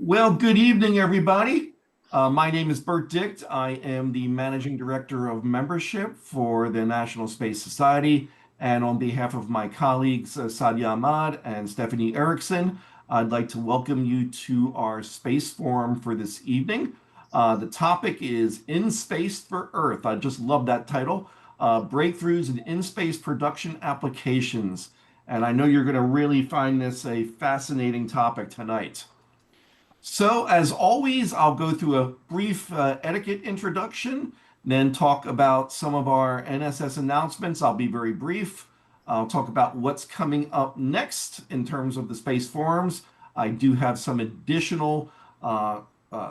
Well, good evening, everybody. My name is Bert Dicht. I am the Managing Director of Membership for the National Space Society. And on behalf of my colleagues, Sadia Ahmad and Stephanie Erickson, I'd like to welcome you to our Space Forum for this evening. The topic is In Space for Earth. I just love that title. Breakthroughs in in-space production applications. And I know you're going to really find this a fascinating topic tonight. So, as always, I'll go through a brief etiquette introduction, then talk about some of our NSS announcements. I'll be very brief. I'll talk about what's coming up next in terms of the space forums. I do have some additional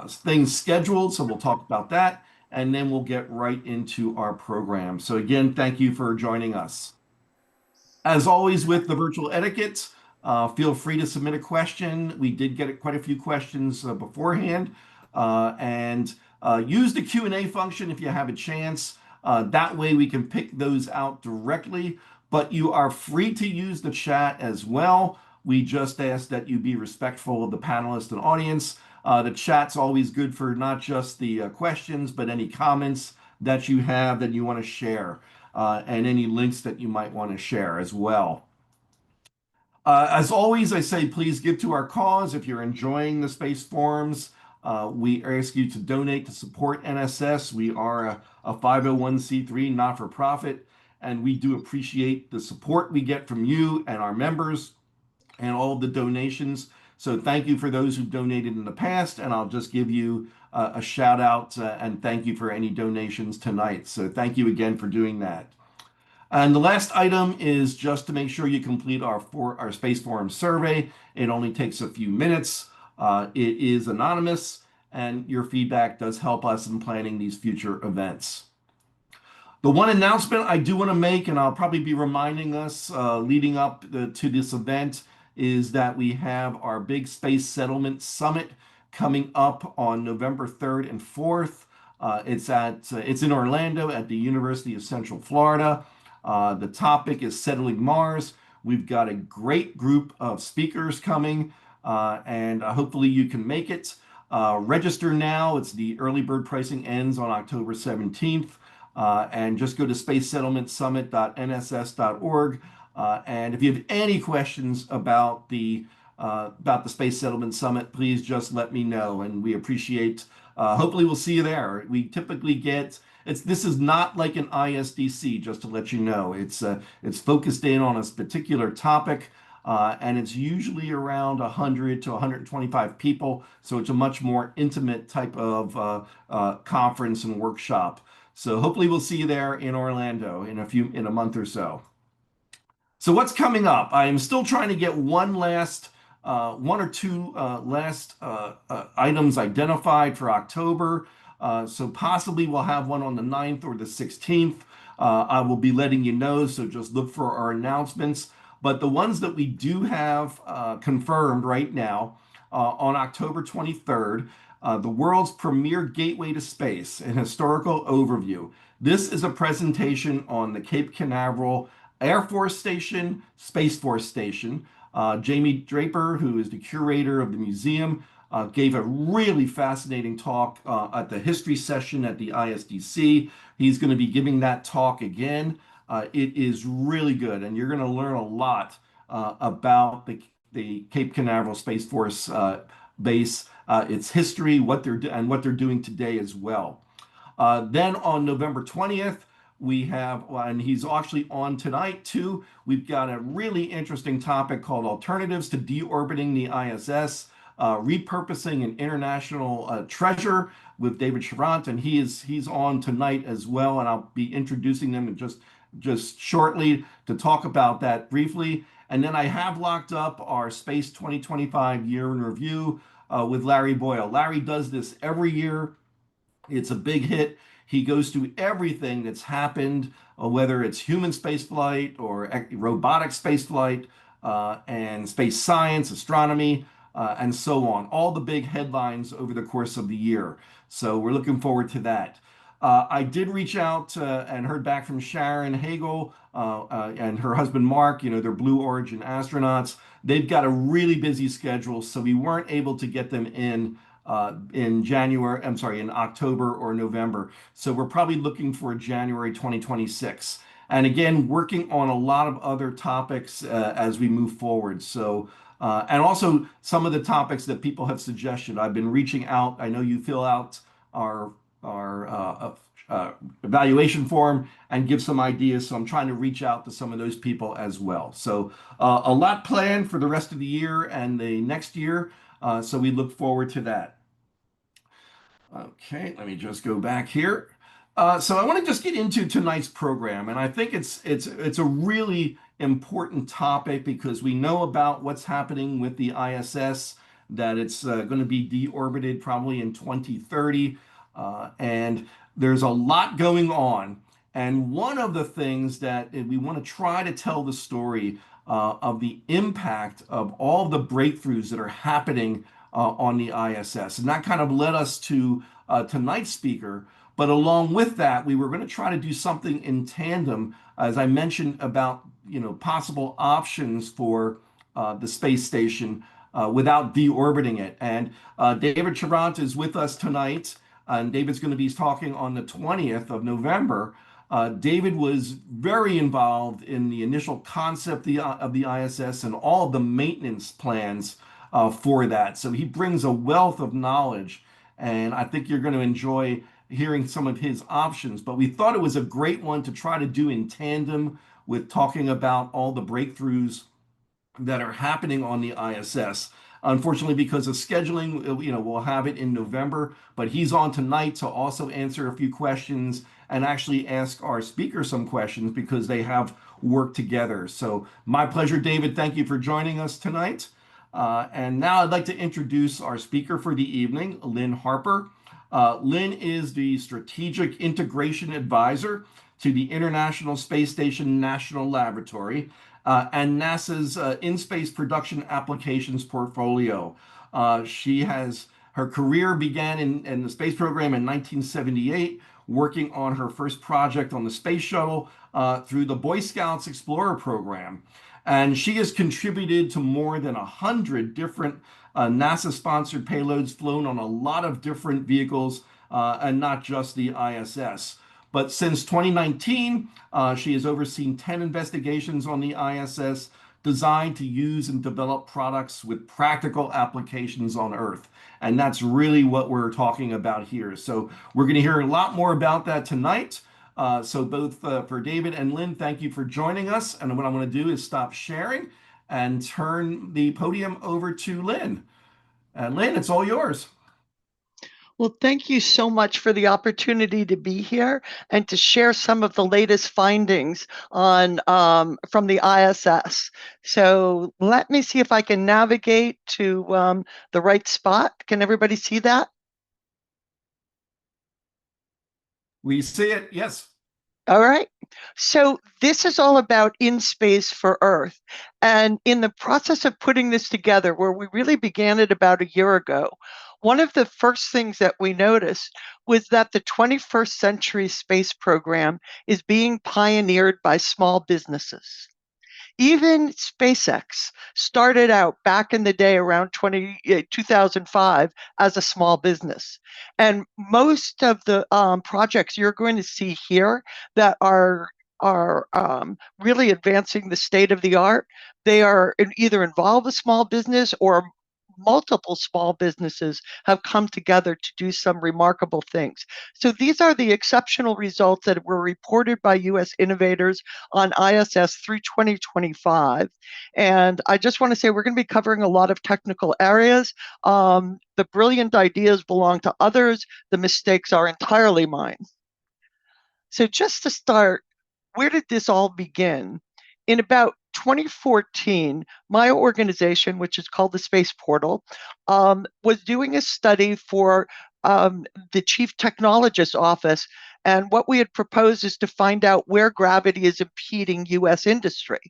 things scheduled, so we'll talk about that, and then we'll get right into our program. So, again, thank you for joining us. As always with the virtual etiquette, feel free to submit a question. We did get quite a few questions beforehand, and use the Q&A function if you have a chance. That way we can pick those out directly, but you are free to use the chat as well. We just ask that you be respectful of the panelists and audience. The chat's always good for not just the questions, but any comments that you have that you want to share, and any links that you might want to share as well. As always, I say please give to our cause. If you're enjoying the space forums, we ask you to donate to support NSS. We are a 501c3 not-for-profit, and we do appreciate the support we get from you and our members and all of the donations. So thank you for those who've donated in the past, and I'll just give you a shout out and thank you for any donations tonight. So thank you again for doing that. And the last item is just to make sure you complete our Space Forum survey. It only takes a few minutes. It is anonymous, and your feedback does help us in planning these future events. The one announcement I do want to make, and I'll probably be reminding us leading up to this event, is that we have our big Space Settlement Summit coming up on November 3rd and 4th. It's in Orlando at the University of Central Florida. The topic is settling Mars. We've got a great group of speakers coming, and hopefully you can make it. Register now. It's the early bird pricing ends on October 17th. And just go to spacesettlementsummit.nss.org. And if you have any questions about the Space Settlement Summit, please just let me know, and we appreciate. Hopefully, we'll see you there. We typically get. This is not like an ISDC, just to let you know. It's focused in on a particular topic, and it's usually around 100 to 125 people. So it's a much more intimate type of conference and workshop. So hopefully we'll see you there in Orlando in a month or so. So what's coming up? I am still trying to get one or two last items identified for October. So possibly we'll have one on the 9th or the 16th. I will be letting you know, so just look for our announcements. But the ones that we do have confirmed right now, on October 23rd, the world's premier gateway to space, an historical overview. This is a presentation on the Cape Canaveral Air Force Station, Space Force Station. Jamie Draper, who is the curator of the museum, gave a really fascinating talk at the history session at the ISDC. He's going to be giving that talk again. It is really good, and you're going to learn a lot about the Cape Canaveral Space Force base, its history, what they're doing today as well. Then on November 20th, we have, and he's actually on tonight too, we've got a really interesting topic called Alternatives to Deorbiting the ISS, Repurposing an International Treasure with David Charant, and he's on tonight as well, and I'll be introducing them just shortly to talk about that briefly. And then I have locked up our Space 2025 Year in Review with Larry Boyle. Larry does this every year. It's a big hit. He goes through everything that's happened, whether it's human spaceflight or robotic spaceflight, and space science, astronomy, and so on. All the big headlines over the course of the year. So we're looking forward to that. I did reach out and heard back from Sharon Hagel and her husband Mark. You know, they're Blue Origin astronauts. They've got a really busy schedule, so we weren't able to get them in January. I'm sorry, in October or November. So we're probably looking for January 2026. And again, working on a lot of other topics as we move forward. So. And also some of the topics that people have suggested. I've been reaching out. I know you fill out our evaluation form and give some ideas. So I'm trying to reach out to some of those people as well. So a lot planned for the rest of the year and the next year. So we look forward to that. Okay, let me just go back here. So I want to just get into tonight's program, and I think it's a really important topic because we know about what's happening with the ISS, that it's going to be deorbited probably in 2030, and there's a lot going on. And one of the things that we want to try to tell the story of the impact of all the breakthroughs that are happening on the ISS. And that kind of led us to tonight's speaker. But along with that, we were going to try to do something in tandem, as I mentioned about possible options for the space station without deorbiting it. And David Charant is with us tonight, and David's going to be talking on the 20th of November. David was very involved in the initial concept of the ISS and all of the maintenance plans for that. So he brings a wealth of knowledge, and I think you're going to enjoy hearing some of his options. But we thought it was a great one to try to do in tandem with talking about all the breakthroughs that are happening on the ISS. Unfortunately, because of scheduling, we'll have it in November, but he's on tonight to also answer a few questions and actually ask our speaker some questions because they have worked together. So my pleasure, David. Thank you for joining us tonight. And now I'd like to introduce our speaker for the evening, Lynn Harper. Lynn is the Strategic Integration Advisor to the International Space Station National Laboratory and NASA's InSpace Production Applications portfolio. Her career began in the space program in 1978, working on her first project on the space shuttle through the Boy Scouts Explorer program. And she has contributed to more than 100 different NASA-sponsored payloads flown on a lot of different vehicles and not just the ISS. But since 2019, she has overseen 10 investigations on the ISS designed to use and develop products with practical applications on Earth. And that's really what we're talking about here. So we're going to hear a lot more about that tonight. So both for David and Lynn, thank you for joining us. And what I'm going to do is stop sharing and turn the podium over to Lynn. Lynn, it's all yours. Well, thank you so much for the opportunity to be here and to share some of the latest findings on from the ISS. So let me see if I can navigate to the right spot. Can everybody see that? We see it, yes. All right. So this is all about InSpace for Earth. And in the process of putting this together, where we really began it about a year ago, one of the first things that we noticed was that the 21st century space program is being pioneered by small businesses. Even SpaceX started out back in the day around 2005 as a small business. And most of the projects you're going to see here that are really advancing the state of the art, they are either involve a small business or multiple small businesses have come together to do some remarkable things. So these are the exceptional results that were reported by U.S. innovators on ISS through 2025. And I just want to say we're going to be covering a lot of technical areas. The brilliant ideas belong to others. The mistakes are entirely mine. So just to start, where did this all begin? In about 2014, my organization, which is called the Space Portal, was doing a study for the chief technologist office And what we had proposed is to find out where gravity is impeding US industry.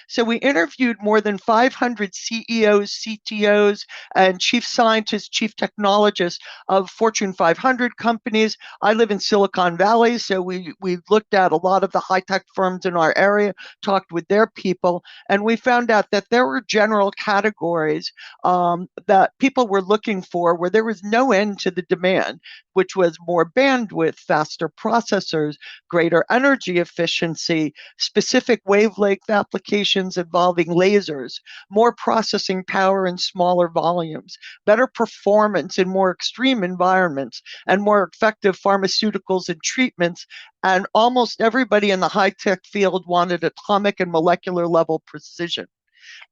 So we interviewed more than 500 CEOs, CTOs, and chief scientists, chief technologists of Fortune 500 companies. I live in Silicon Valley, so we looked at a lot of the high-tech firms in our area, talked with their people, and we found out that there were general categories that people were looking for where there was no end to the demand, which was more bandwidth, faster processors, greater energy efficiency, specific wavelength applications involving lasers, more processing power in smaller volumes, better performance in more extreme environments, and more effective pharmaceuticals and treatments. And almost everybody in the high tech field wanted atomic and molecular level precision.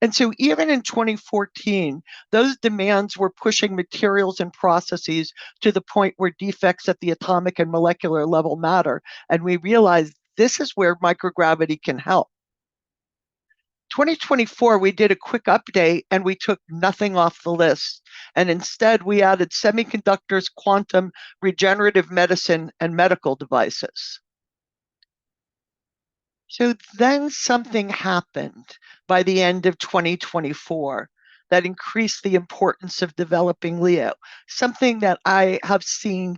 And so even in 2014, those demands were pushing materials and processes to the point where defects at the atomic and molecular level matter. And we realized this is where microgravity can help. 2024, we did a quick update and we took nothing off the list. And instead, we added semiconductors, quantum, regenerative medicine, and medical devices. So then something happened by the end of 2024 that increased the importance of developing LEO, something that I have seen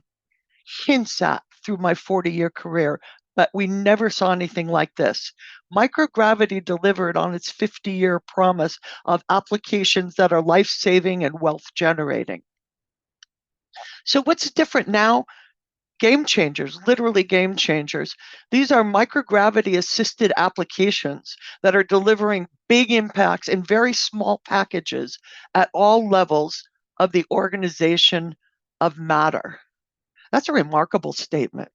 hints at through my 40-year career, but we never saw anything like this. Microgravity delivered on its 50-year promise of applications that are life-saving and wealth-generating. So what's different now? Game changers, literally game changers. These are microgravity assisted applications that are delivering big impacts in very small packages at all levels of the organization of matter. That's a remarkable statement.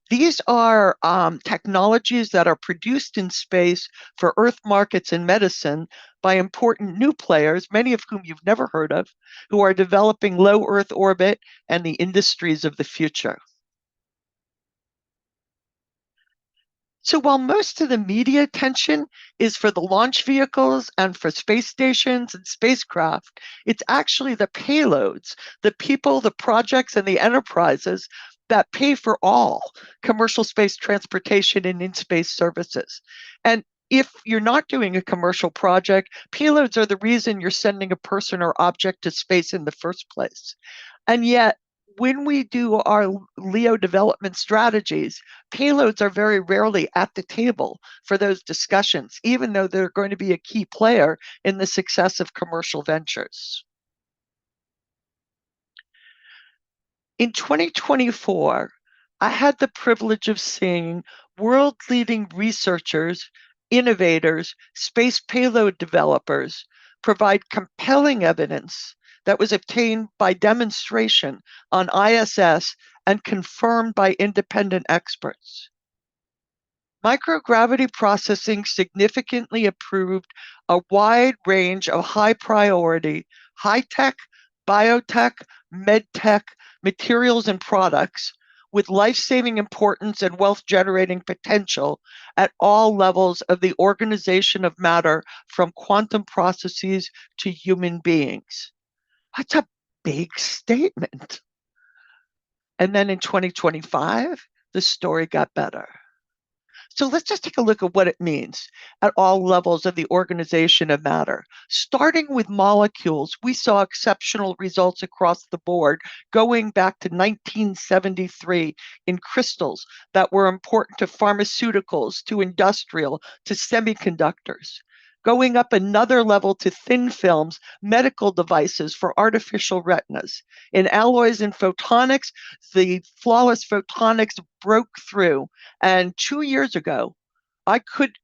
These are technologies that are produced in space for Earth markets and medicine by important new players, many of whom you've never heard of, who are developing low Earth orbit and the industries of the future. So while most of the media attention is for the launch vehicles and for space stations and spacecraft, it's actually the payloads, the people, the projects, and the enterprises that pay for all commercial space transportation and in-space services. And if you're not doing a commercial project, payloads are the reason you're sending a person or object to space in the first place. And yet, when we do our LEO development strategies, payloads are very rarely at the table for those discussions, even though they're going to be a key player in the success of commercial ventures. In 2024, I had the privilege of seeing world-leading researchers, innovators, space payload developers provide compelling evidence that was obtained by demonstration on ISS and confirmed by independent experts. Microgravity processing significantly improved a wide range of high priority, high tech, biotech, med tech, materials, and products with life saving importance and wealth generating potential at all levels of the organization of matter, from quantum processes to human beings. That's a big statement. And then in 2025, the story got better. So let's just take a look at what it means at all levels of the organization of matter. Starting with molecules, we saw exceptional results across the board going back to 1973 in crystals that were important to pharmaceuticals, to industrial, to semiconductors. Going up another level to thin films, medical devices for artificial retinas. In alloys and photonics, the flawless photonics broke through. And 2 years ago,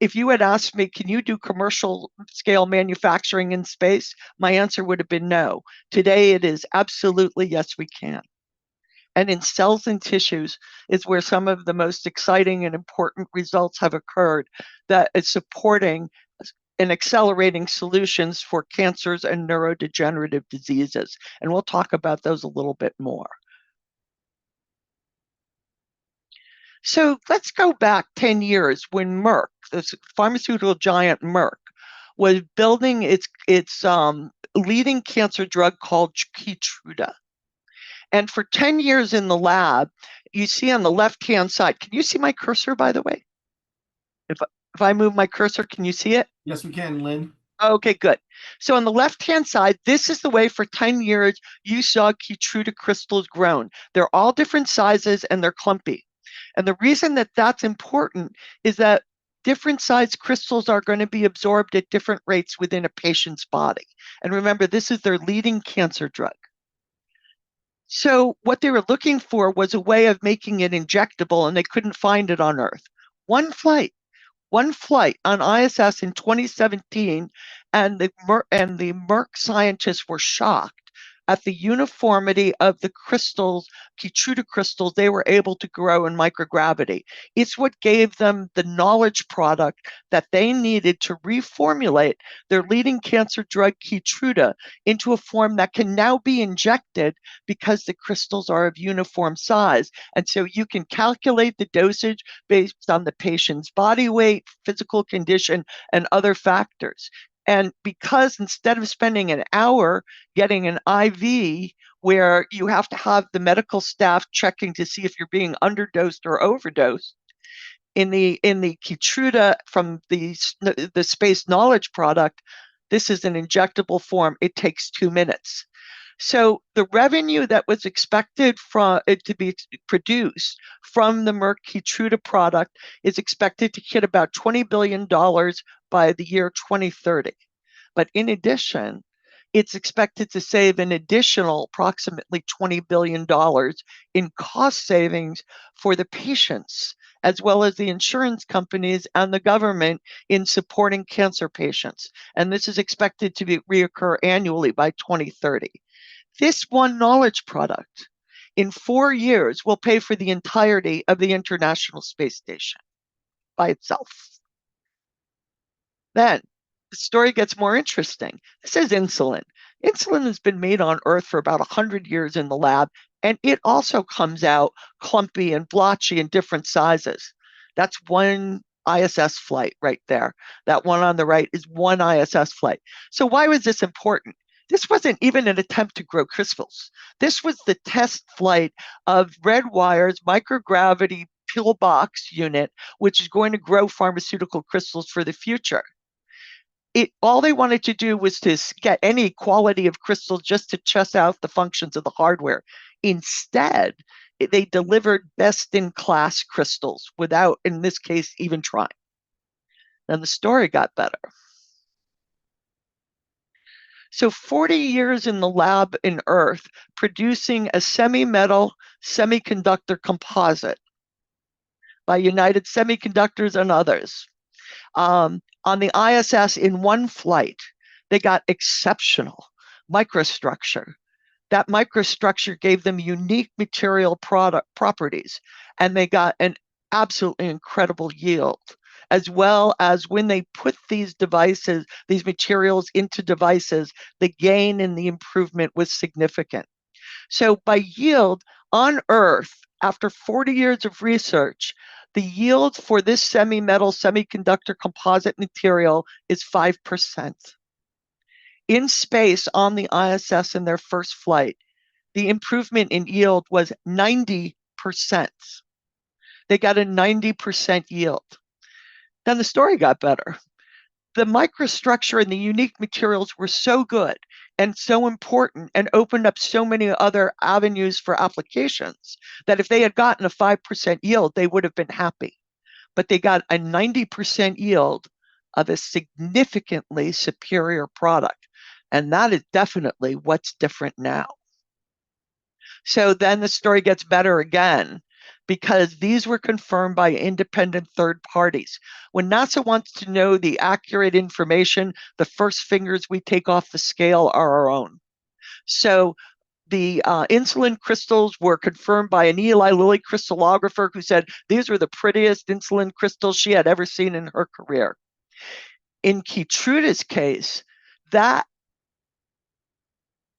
if you had asked me, can you do commercial scale manufacturing in space? My answer would have been no. Today, it is absolutely yes, we can. And in cells and tissues is where some of the most exciting and important results have occurred that is supporting and accelerating solutions for cancers and neurodegenerative diseases. And we'll talk about those a little bit more. So let's go back 10 years when Merck, this pharmaceutical giant Merck, was building its leading cancer drug called Keytruda. And for 10 years in the lab, you see on the left-hand side, can you see my cursor, by the way? If I move my cursor, can you see it? Yes, we can, Lynn. Okay, good. So on the left-hand side, this is the way for 10 years you saw Keytruda crystals grown. They're all different sizes and they're clumpy. And the reason that that's important is that different size crystals are going to be absorbed at different rates within a patient's body. And remember, this is their leading cancer drug. So what they were looking for was a way of making it injectable, and they couldn't find it on Earth. One flight on ISS in 2017, and the Merck scientists were shocked at the uniformity of the crystals, Keytruda crystals, they were able to grow in microgravity. It's what gave them the knowledge product that they needed to reformulate their leading cancer drug, Keytruda, into a form that can now be injected because the crystals are of uniform size. And so you can calculate the dosage based on the patient's body weight, physical condition, and other factors. And because instead of spending an hour getting an IV where you have to have the medical staff checking to see if you're being underdosed or overdosed, in the Keytruda from the space knowledge product, this is an injectable form. It takes 2 minutes. So the revenue that was expected from it to be produced from the Merck Keytruda product is expected to hit about $20 billion by the year 2030. But in addition, it's expected to save an additional approximately $20 billion in cost savings for the patients, as well as the insurance companies and the government in supporting cancer patients. And this is expected to reoccur annually by 2030. This one knowledge product in 4 years will pay for the entirety of the International Space Station by itself. Then the story gets more interesting. This is insulin. Insulin has been made on Earth for about 100 years in the lab, and it also comes out clumpy and blotchy in different sizes. That's one ISS flight right there. That one on the right is one ISS flight. So why was this important? This wasn't even an attempt to grow crystals. This was the test flight of Redwire's microgravity pillbox unit, which is going to grow pharmaceutical crystals for the future. All they wanted to do was to get any quality of crystal just to test out the functions of the hardware. Instead, they delivered best-in-class crystals without, in this case, even trying. Then the story got better. So 40 years in the lab in Earth producing a semi-metal semiconductor composite by United Semiconductors and others. On the ISS in one flight, they got exceptional microstructure. That microstructure gave them unique material properties, and they got an absolutely incredible yield, as well as when they put these materials into devices, the gain in the improvement was significant. So by yield on Earth, after 40 years of research, the yield for this semi-metal semiconductor composite material is 5%. In space on the ISS in their first flight, the improvement in yield was 90%. They got a 90% yield. Then the story got better. The microstructure and the unique materials were so good and so important and opened up so many other avenues for applications that if they had gotten a 5% yield, they would have been happy. But they got a 90% yield of a significantly superior product. And that is definitely what's different now. So then the story gets better again, because these were confirmed by independent third parties. When NASA wants to know the accurate information, the first fingers we take off the scale are our own. So the insulin crystals were confirmed by an Eli Lilly crystallographer who said these were the prettiest insulin crystals she had ever seen in her career. In Keytruda's case, that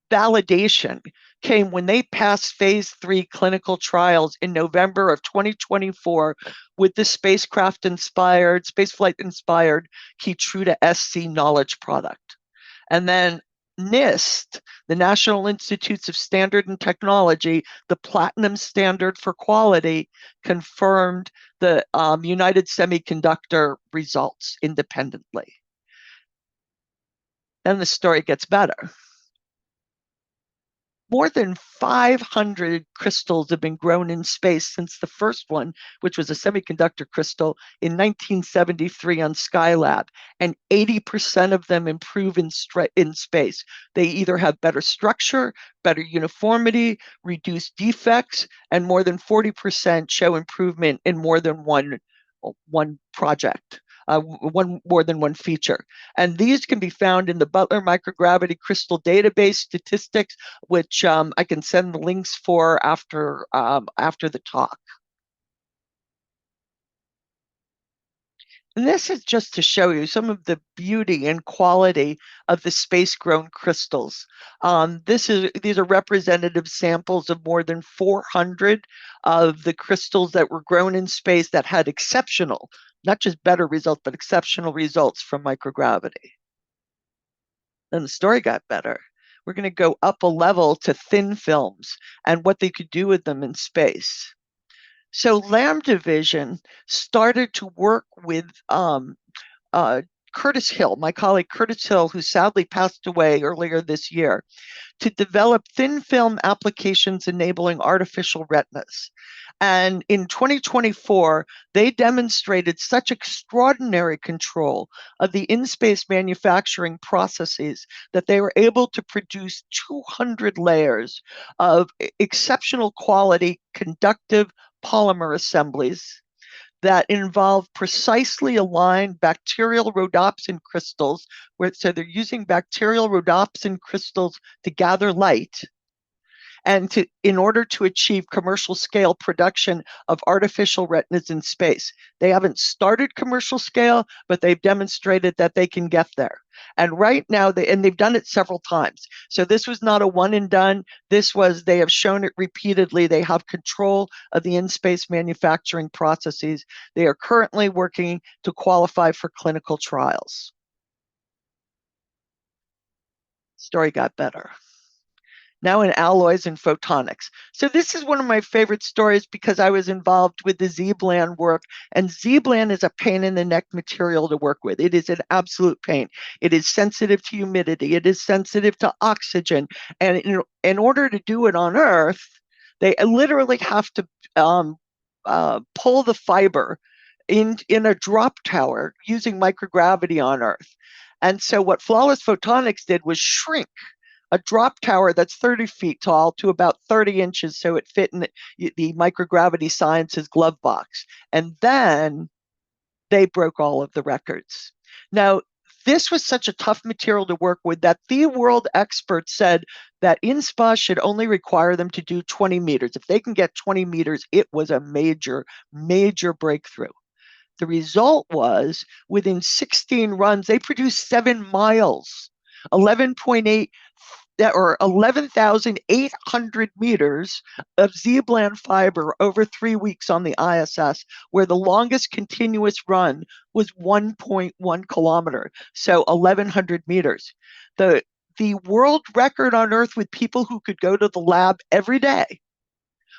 validation came when they passed phase 3 clinical trials in November of 2024 with the spaceflight inspired Keytruda SC knowledge product. And then NIST, the National Institutes of Standard and Technology, the platinum standard for quality, confirmed the United Semiconductor results independently. Then the story gets better. More than 500 crystals have been grown in space since the first one, which was a semiconductor crystal, in 1973 on Skylab, and 80% of them improve in space. They either have better structure, better uniformity, reduced defects, and more than 40% show improvement in more than one project. More than one feature. And these can be found in the Butler Microgravity Crystal Database statistics, which I can send the links for after the talk. And this is just to show you some of the beauty and quality of the space-grown crystals. These are representative samples of more than 400 of the crystals that were grown in space that had exceptional, not just better results, but exceptional results from microgravity. Then the story got better. We're going to go up a level to thin films and what they could do with them in space. So Lambda Vision started to work with Curtis Hill, my colleague Curtis Hill, who sadly passed away earlier this year, to develop thin film applications enabling artificial retinas. And in 2024, they demonstrated such extraordinary control of the InSpace manufacturing processes that they were able to produce 200 layers of exceptional quality conductive polymer assemblies that involve precisely aligned bacterial rhodopsin crystals, so they're using bacterial rhodopsin crystals to gather light, and in order to achieve commercial scale production of artificial retinas in space. They haven't started commercial scale, but they've demonstrated that they can get there. And right now, they've done it several times. So this was not a one and done. They have shown it repeatedly. They have control of the InSpace manufacturing processes. They are currently working to qualify for clinical trials. Story got better. Now in alloys and photonics. So this is one of my favorite stories because I was involved with the ZBLAN work, and ZBLAN is a pain in the neck material to work with. It is an absolute pain. It is sensitive to humidity. It is sensitive to oxygen. And in order to do it on Earth, they literally have to pull the fiber in a drop tower using microgravity on Earth. And so what Flawless Photonics did was shrink a drop tower that's 30 feet tall to about 30 inches so it fit in the microgravity sciences glove box. And then they broke all of the records. Now, this was such a tough material to work with that the world experts said that InSPA should only require them to do 20 meters. If they can get 20 meters, it was a major, major breakthrough. The result was within 16 runs, they produced 7 miles, 11.8 or 11,800 meters of ZBLAN fiber over 3 weeks on the ISS, where the longest continuous run was 1.1 kilometer, so 1,100 meters. The world record on Earth with people who could go to the lab every day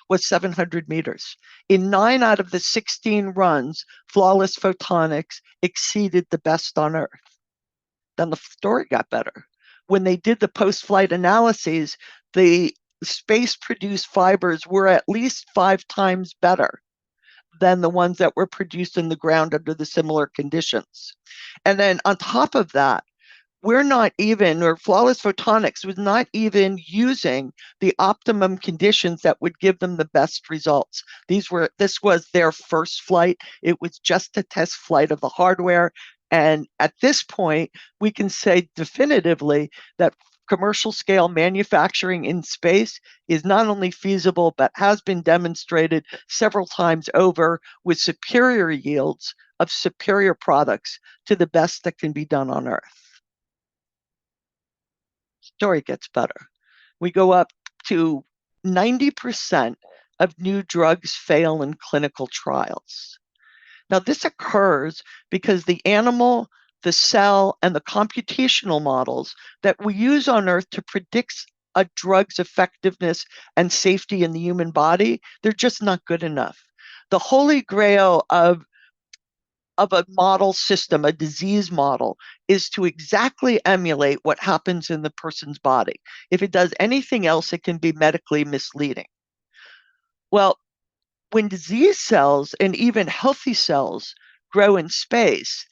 was 700 meters. In 9 out of the 16 runs, Flawless Photonics exceeded the best on Earth. Then the story got better. When they did the post-flight analyses, the space-produced fibers were at least 5 times better than the ones that were produced in the ground under the similar conditions. And then on top of that, Flawless Photonics was not even using the optimum conditions that would give them the best results. This was their first flight. It was just a test flight of the hardware. And at this point, we can say definitively that commercial scale manufacturing in space is not only feasible, but has been demonstrated several times over with superior yields of superior products to the best that can be done on Earth. Story gets better. We go up to 90% of new drugs fail in clinical trials. Now, this occurs because the animal the cell, and the computational models that we use on Earth to predict a drug's effectiveness and safety in the human body, they're just not good enough. The holy grail of a model system, a disease model, is to exactly emulate what happens in the person's body. If it does anything else, it can be medically misleading. Well, when disease cells and even healthy cells grow in space,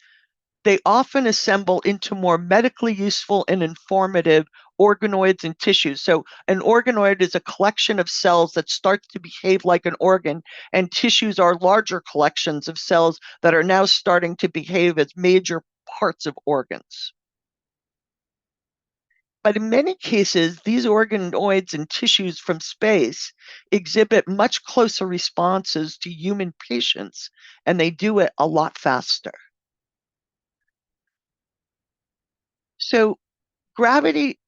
they often assemble into more medically useful and informative organoids and tissues. So, an organoid is a collection of cells that starts to behave like an organ, and tissues are larger collections of cells that are now starting to behave as major parts of organs. But in many cases, these organoids and tissues from space exhibit much closer responses to human patients, and they do it a lot faster. So, gravity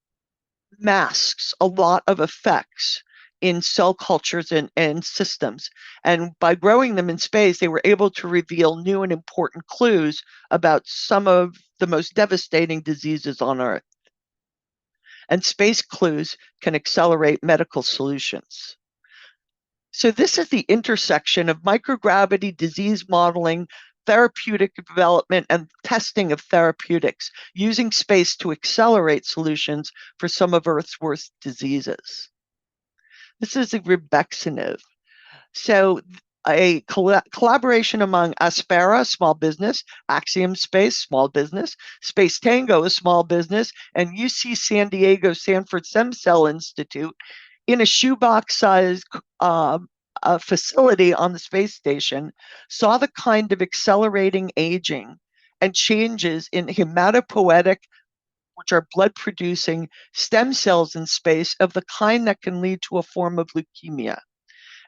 masks a lot of effects in cell cultures and systems. And by growing them in space, they were able to reveal new and important clues about some of the most devastating diseases on Earth. And space clues can accelerate medical solutions. So, this is the intersection of microgravity disease modeling, therapeutic development, and testing of therapeutics, using space to accelerate solutions for some of Earth's worst diseases. This is a Rebexinib. So, a collaboration among Aspera, small business, Axiom Space, small business, Space Tango, a small business, and UC San Diego Sanford Stem Cell Institute in a shoebox-sized facility on the space station saw the kind of accelerating aging and changes in hematopoietic, which are blood-producing stem cells in space of the kind that can lead to a form of leukemia.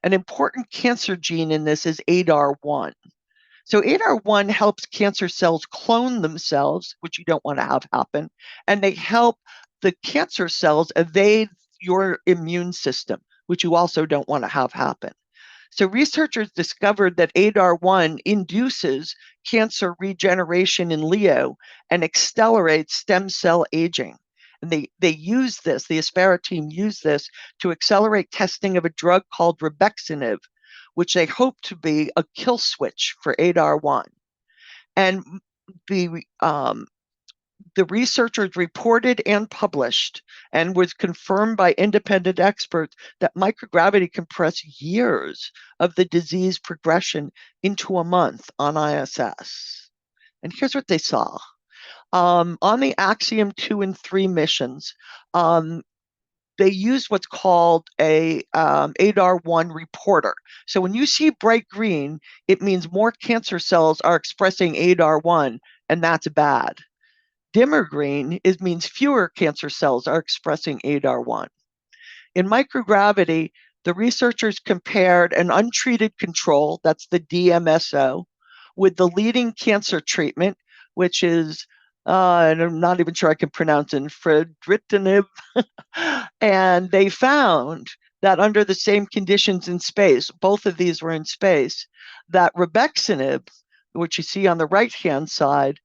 An important cancer gene in this is ADAR1. So ADAR1 helps cancer cells clone themselves, which you don't want to have happen, and they help the cancer cells evade your immune system, which you also don't want to have happen. So researchers discovered that ADAR1 induces cancer regeneration in Leo and accelerates stem cell aging. And they use this, the Aspera team used this to accelerate testing of a drug called Rebexinib, which they hope to be a kill switch for ADAR1. And the the researchers reported and published and was confirmed by independent experts that microgravity compressed years of the disease progression into a month on ISS. And here's what they saw. On the Axiom 2 and 3 missions, they used what's called a ADAR1 reporter. So when you see bright green, it means more cancer cells are expressing ADAR1, and that's bad. Dimmer green means fewer cancer cells are expressing ADAR1. In microgravity, the researchers compared an untreated control, that's the DMSO, with the leading cancer treatment, which is, I'm not even sure I can pronounce it, Readiness. And they found that under the same conditions in space, both of these were in space, that Rebexinib, which you see on the right-hand side,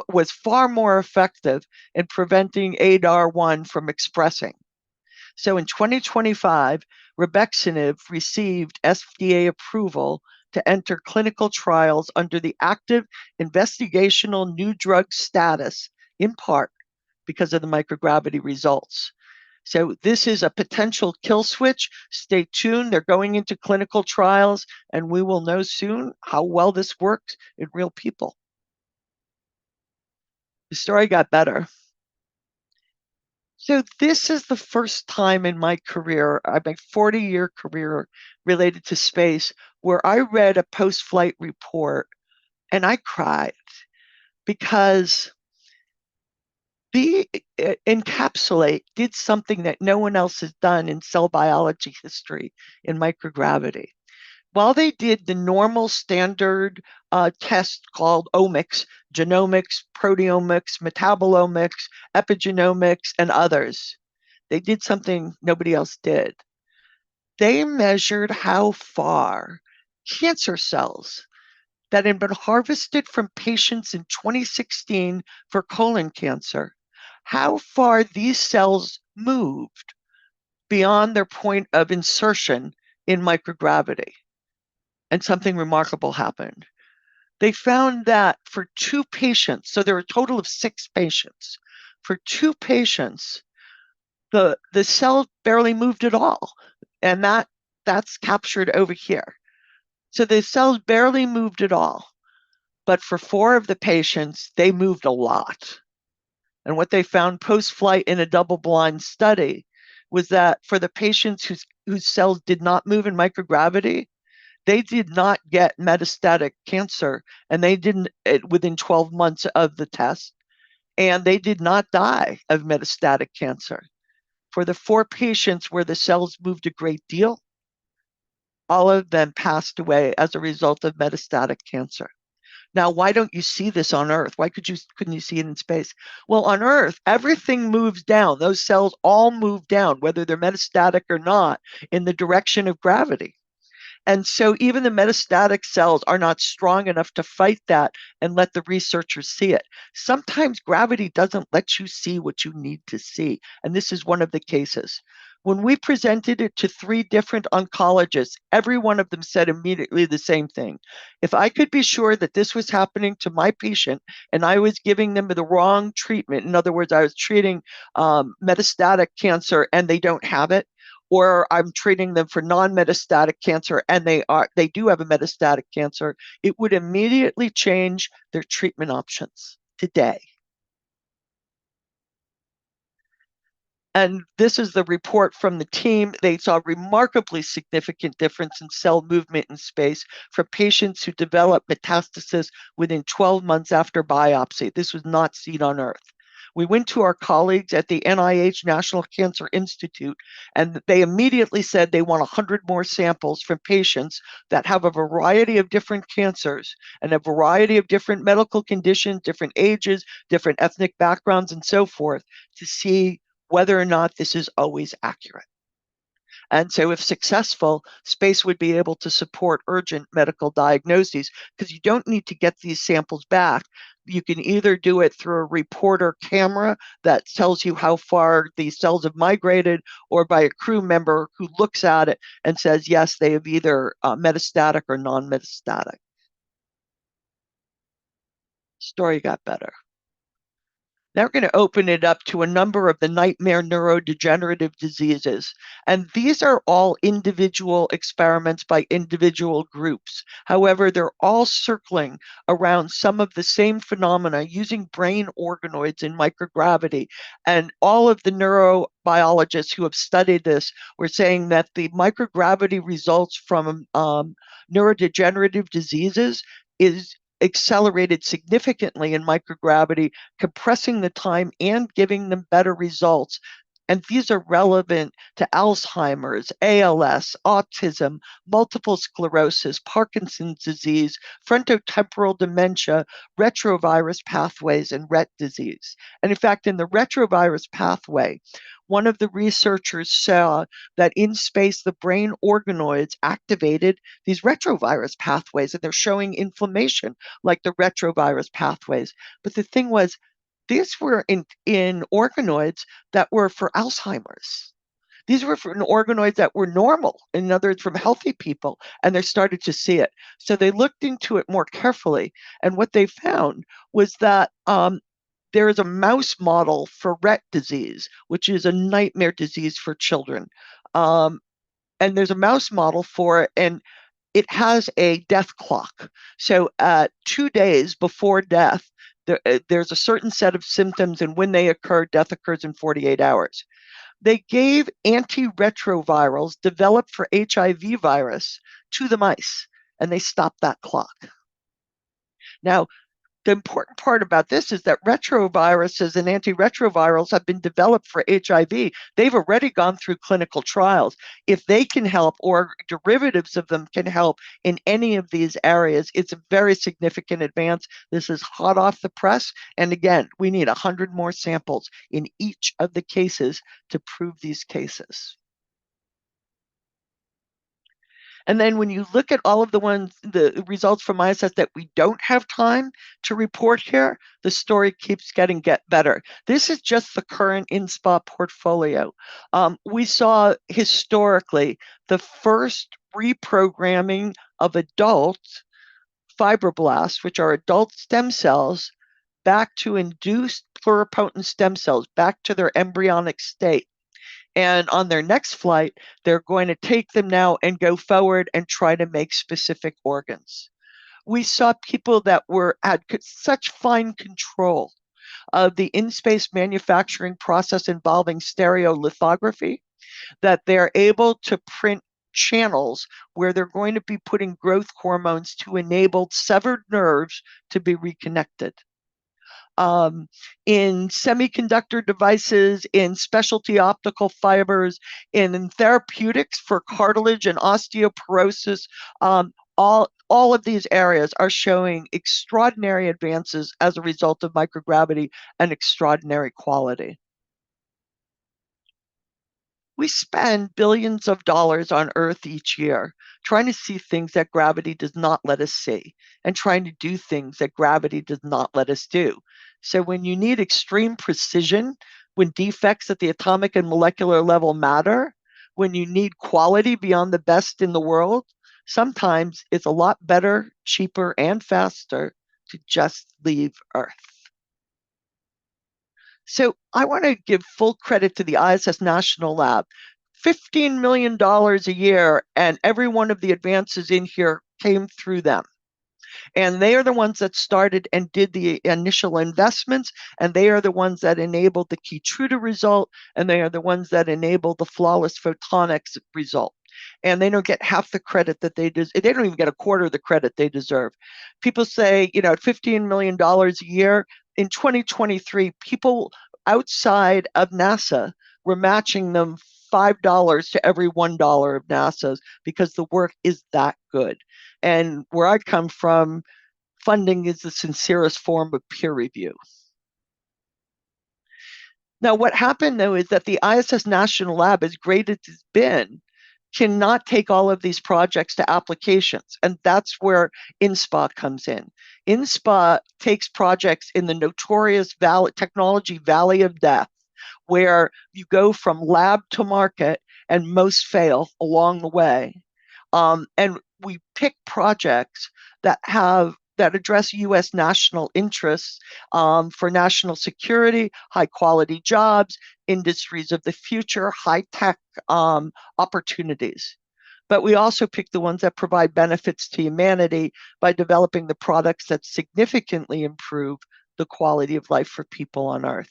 was far more effective in preventing ADAR1 from expressing. So in 2025, Rebexinib received FDA approval to enter clinical trials under the active investigational new drug status, in part because of the microgravity results. So this is a potential kill switch. Stay tuned. They're going into clinical trials, and we will know soon how well this works in real people. The story got better. So this is the first time in my career, my 40-year career related to space, where I read a post-flight report and I cried because the encapsulate did something that no one else has done in cell biology history in microgravity. While they did the normal standard test called omics, genomics, proteomics, metabolomics, epigenomics, and others, they did something nobody else did. They measured how far cancer cells that had been harvested from patients in 2016 for colon cancer, how far these cells moved beyond their point of insertion in microgravity. And something remarkable happened. They found that for 2 patients, so there were a total of 6 patients, for 2 patients, the cells barely moved at all. And that's captured over here. So the cells barely moved at all. But for 4 of the patients, they moved a lot. And what they found post-flight in a double-blind study was that for the patients whose cells did not move in microgravity, they did not get metastatic cancer, and they didn't within 12 months of the test, and they did not die of metastatic cancer. For the 4 patients where the cells moved a great deal, all of them passed away as a result of metastatic cancer. Now, why don't you see this on Earth? Why couldn't you see it in space? Well, on Earth, everything moves down. Those cells all move down, whether they're metastatic or not, in the direction of gravity. And so even the metastatic cells are not strong enough to fight that and let the researchers see it. Sometimes gravity doesn't let you see what you need to see. And this is one of the cases. When we presented it to 3 different oncologists, every one of them said immediately the same thing. If I could be sure that this was happening to my patient and I was giving them the wrong treatment, in other words, I was treating metastatic cancer and they don't have it, or I'm treating them for non-metastatic cancer and they do have a metastatic cancer, it would immediately change their treatment options today. And this is the report from the team. They saw a remarkably significant difference in cell movement in space for patients who developed metastasis within 12 months after biopsy. This was not seen on Earth. We went to our colleagues at the NIH National Cancer Institute, and they immediately said they want 100 more samples from patients that have a variety of different cancers and a variety of different medical conditions, different ages, different ethnic backgrounds, and so forth, to see whether or not this is always accurate. And so if successful, space would be able to support urgent medical diagnoses because you don't need to get these samples back. You can either do it through a reporter camera that tells you how far these cells have migrated, or by a crew member who looks at it and says, yes, they have either metastatic or non-metastatic. Story got better. Now we're going to open it up to a number of the nightmare neurodegenerative diseases. And these are all individual experiments by individual groups. However, they're all circling around some of the same phenomena using brain organoids in microgravity. And all of the neurobiologists who have studied this were saying that the microgravity results from neurodegenerative diseases is accelerated significantly in microgravity, compressing the time and giving them better results. And these are relevant to Alzheimer's, ALS, autism, multiple sclerosis, Parkinson's disease, frontotemporal dementia, retrovirus pathways, and Rett disease. And in fact, in the retrovirus pathway, one of the researchers saw that in space, the brain organoids activated these retrovirus pathways, and they're showing inflammation like the retrovirus pathways. But the thing was, these were in organoids that were for Alzheimer's. These were for organoids that were normal, in other words, from healthy people, and they started to see it. So they looked into it more carefully, and what they found was that there is a mouse model for Rett disease, which is a nightmare disease for children. And there's a mouse model for it, and it has a death clock. So 2 days before death, there's a certain set of symptoms, and when they occur, death occurs in 48 hours. They gave antiretrovirals developed for HIV virus to the mice, and they stopped that clock. Now, the important part about this is that retroviruses and antiretrovirals have been developed for HIV. They've already gone through clinical trials. If they can help, or derivatives of them can help in any of these areas, it's a very significant advance. This is hot off the press. And again, we need 100 more samples in each of the cases to prove these cases. And then when you look at all of the results from ISS that we don't have time to report here, the story keeps getting better. This is just the current InSPA portfolio. We saw historically the first reprogramming of adult fibroblasts, which are adult stem cells, back to induced pluripotent stem cells, back to their embryonic state. And on their next flight, they're going to take them now and go forward and try to make specific organs. We saw people that had such fine control of the InSpace manufacturing process involving stereolithography that they're able to print channels where they're going to be putting growth hormones to enable severed nerves to be reconnected. In semiconductor devices, in specialty optical fibers, in therapeutics for cartilage and osteoporosis, all of these areas are showing extraordinary advances as a result of microgravity and extraordinary quality. We spend billions of dollars on Earth each year trying to see things that gravity does not let us see and trying to do things that gravity does not let us do. So when you need extreme precision, when defects at the atomic and molecular level matter, when you need quality beyond the best in the world, sometimes it's a lot better, cheaper, and faster to just leave Earth. So I want to give full credit to the ISS National Lab. $15 million a year, and every one of the advances in here came through them. And they are the ones that started and did the initial investments, and they are the ones that enabled the Keytruda result, and they are the ones that enabled the flawless photonics result. And they don't get half the credit that they deserve. They don't even get a quarter of the credit they deserve. People say, at $15 million a year, in 2023, people outside of NASA were matching them $5 to every $1 of NASA's because the work is that good. And where I come from, funding is the sincerest form of peer review. Now, what happened, though, is that the ISS National Lab, as great as it's been, cannot take all of these projects to applications. And that's where InSPA comes in. InSPA takes projects in the notorious technology valley of death, where you go from lab to market and most fail along the way. And we pick projects that address U.S. national interests for national security, high quality jobs, industries of the future, high tech opportunities. But we also pick the ones that provide benefits to humanity by developing the products that significantly improve the quality of life for people on Earth.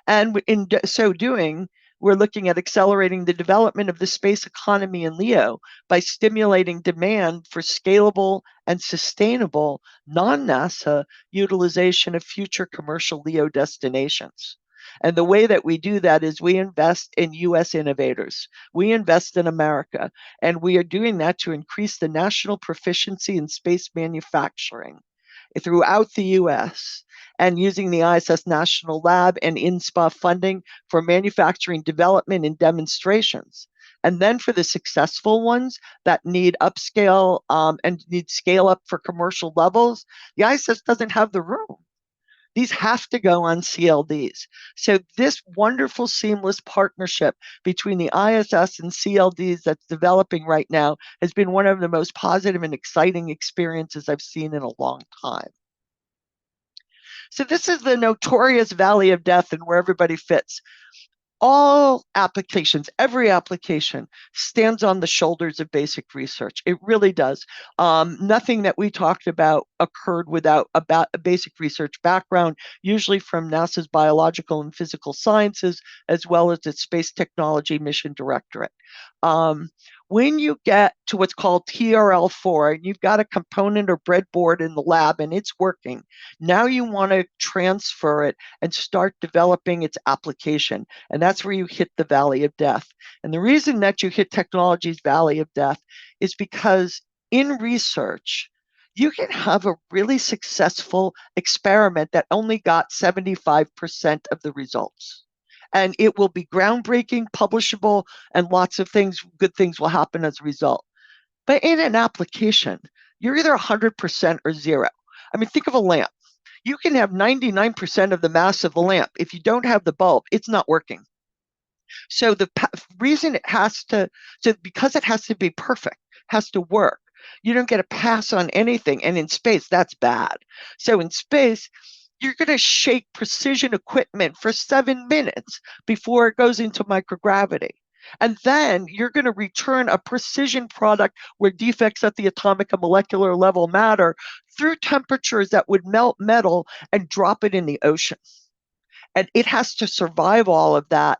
And in so doing, we're looking at accelerating the development of the space economy in LEO by stimulating demand for scalable and sustainable non-NASA utilization of future commercial LEO destinations. And the way that we do that is we invest in US innovators. We invest in America. And we are doing that to increase the national proficiency in space manufacturing throughout the US and using the ISS National Lab and InSPA funding for manufacturing development and demonstrations. And then for the successful ones that need upscale and need scale up for commercial levels, the ISS doesn't have the room. These have to go on CLDs. So this wonderful seamless partnership between the ISS and CLDs that's developing right now has been one of the most positive and exciting experiences I've seen in a long time. So this is the notorious valley of death and where everybody fits. All applications, every application stands on the shoulders of basic research. It really does. Nothing that we talked about occurred without a basic research background, usually from NASA's biological and physical sciences, as well as its space technology mission directorate. When you get to what's called TRL4, and you've got a component or breadboard in the lab and it's working, now you want to transfer it and start developing its application. And that's where you hit the valley of death. And the reason that you hit technology's valley of death is because in research, you can have a really successful experiment that only got 75% of the results. And it will be groundbreaking, publishable, and lots of things, good things will happen as a result. But in an application, you're either 100% or zero. I mean, think of a lamp. You can have 99% of the mass of the lamp. If you don't have the bulb, it's not working. So the reason it has to, so because it has to be perfect, has to work. You don't get a pass on anything. And in space, that's bad. So in space, you're going to shake precision equipment for 7 minutes before it goes into microgravity. And then you're going to return a precision product where defects at the atomic and molecular level matter through temperatures that would melt metal and drop it in the ocean. And it has to survive all of that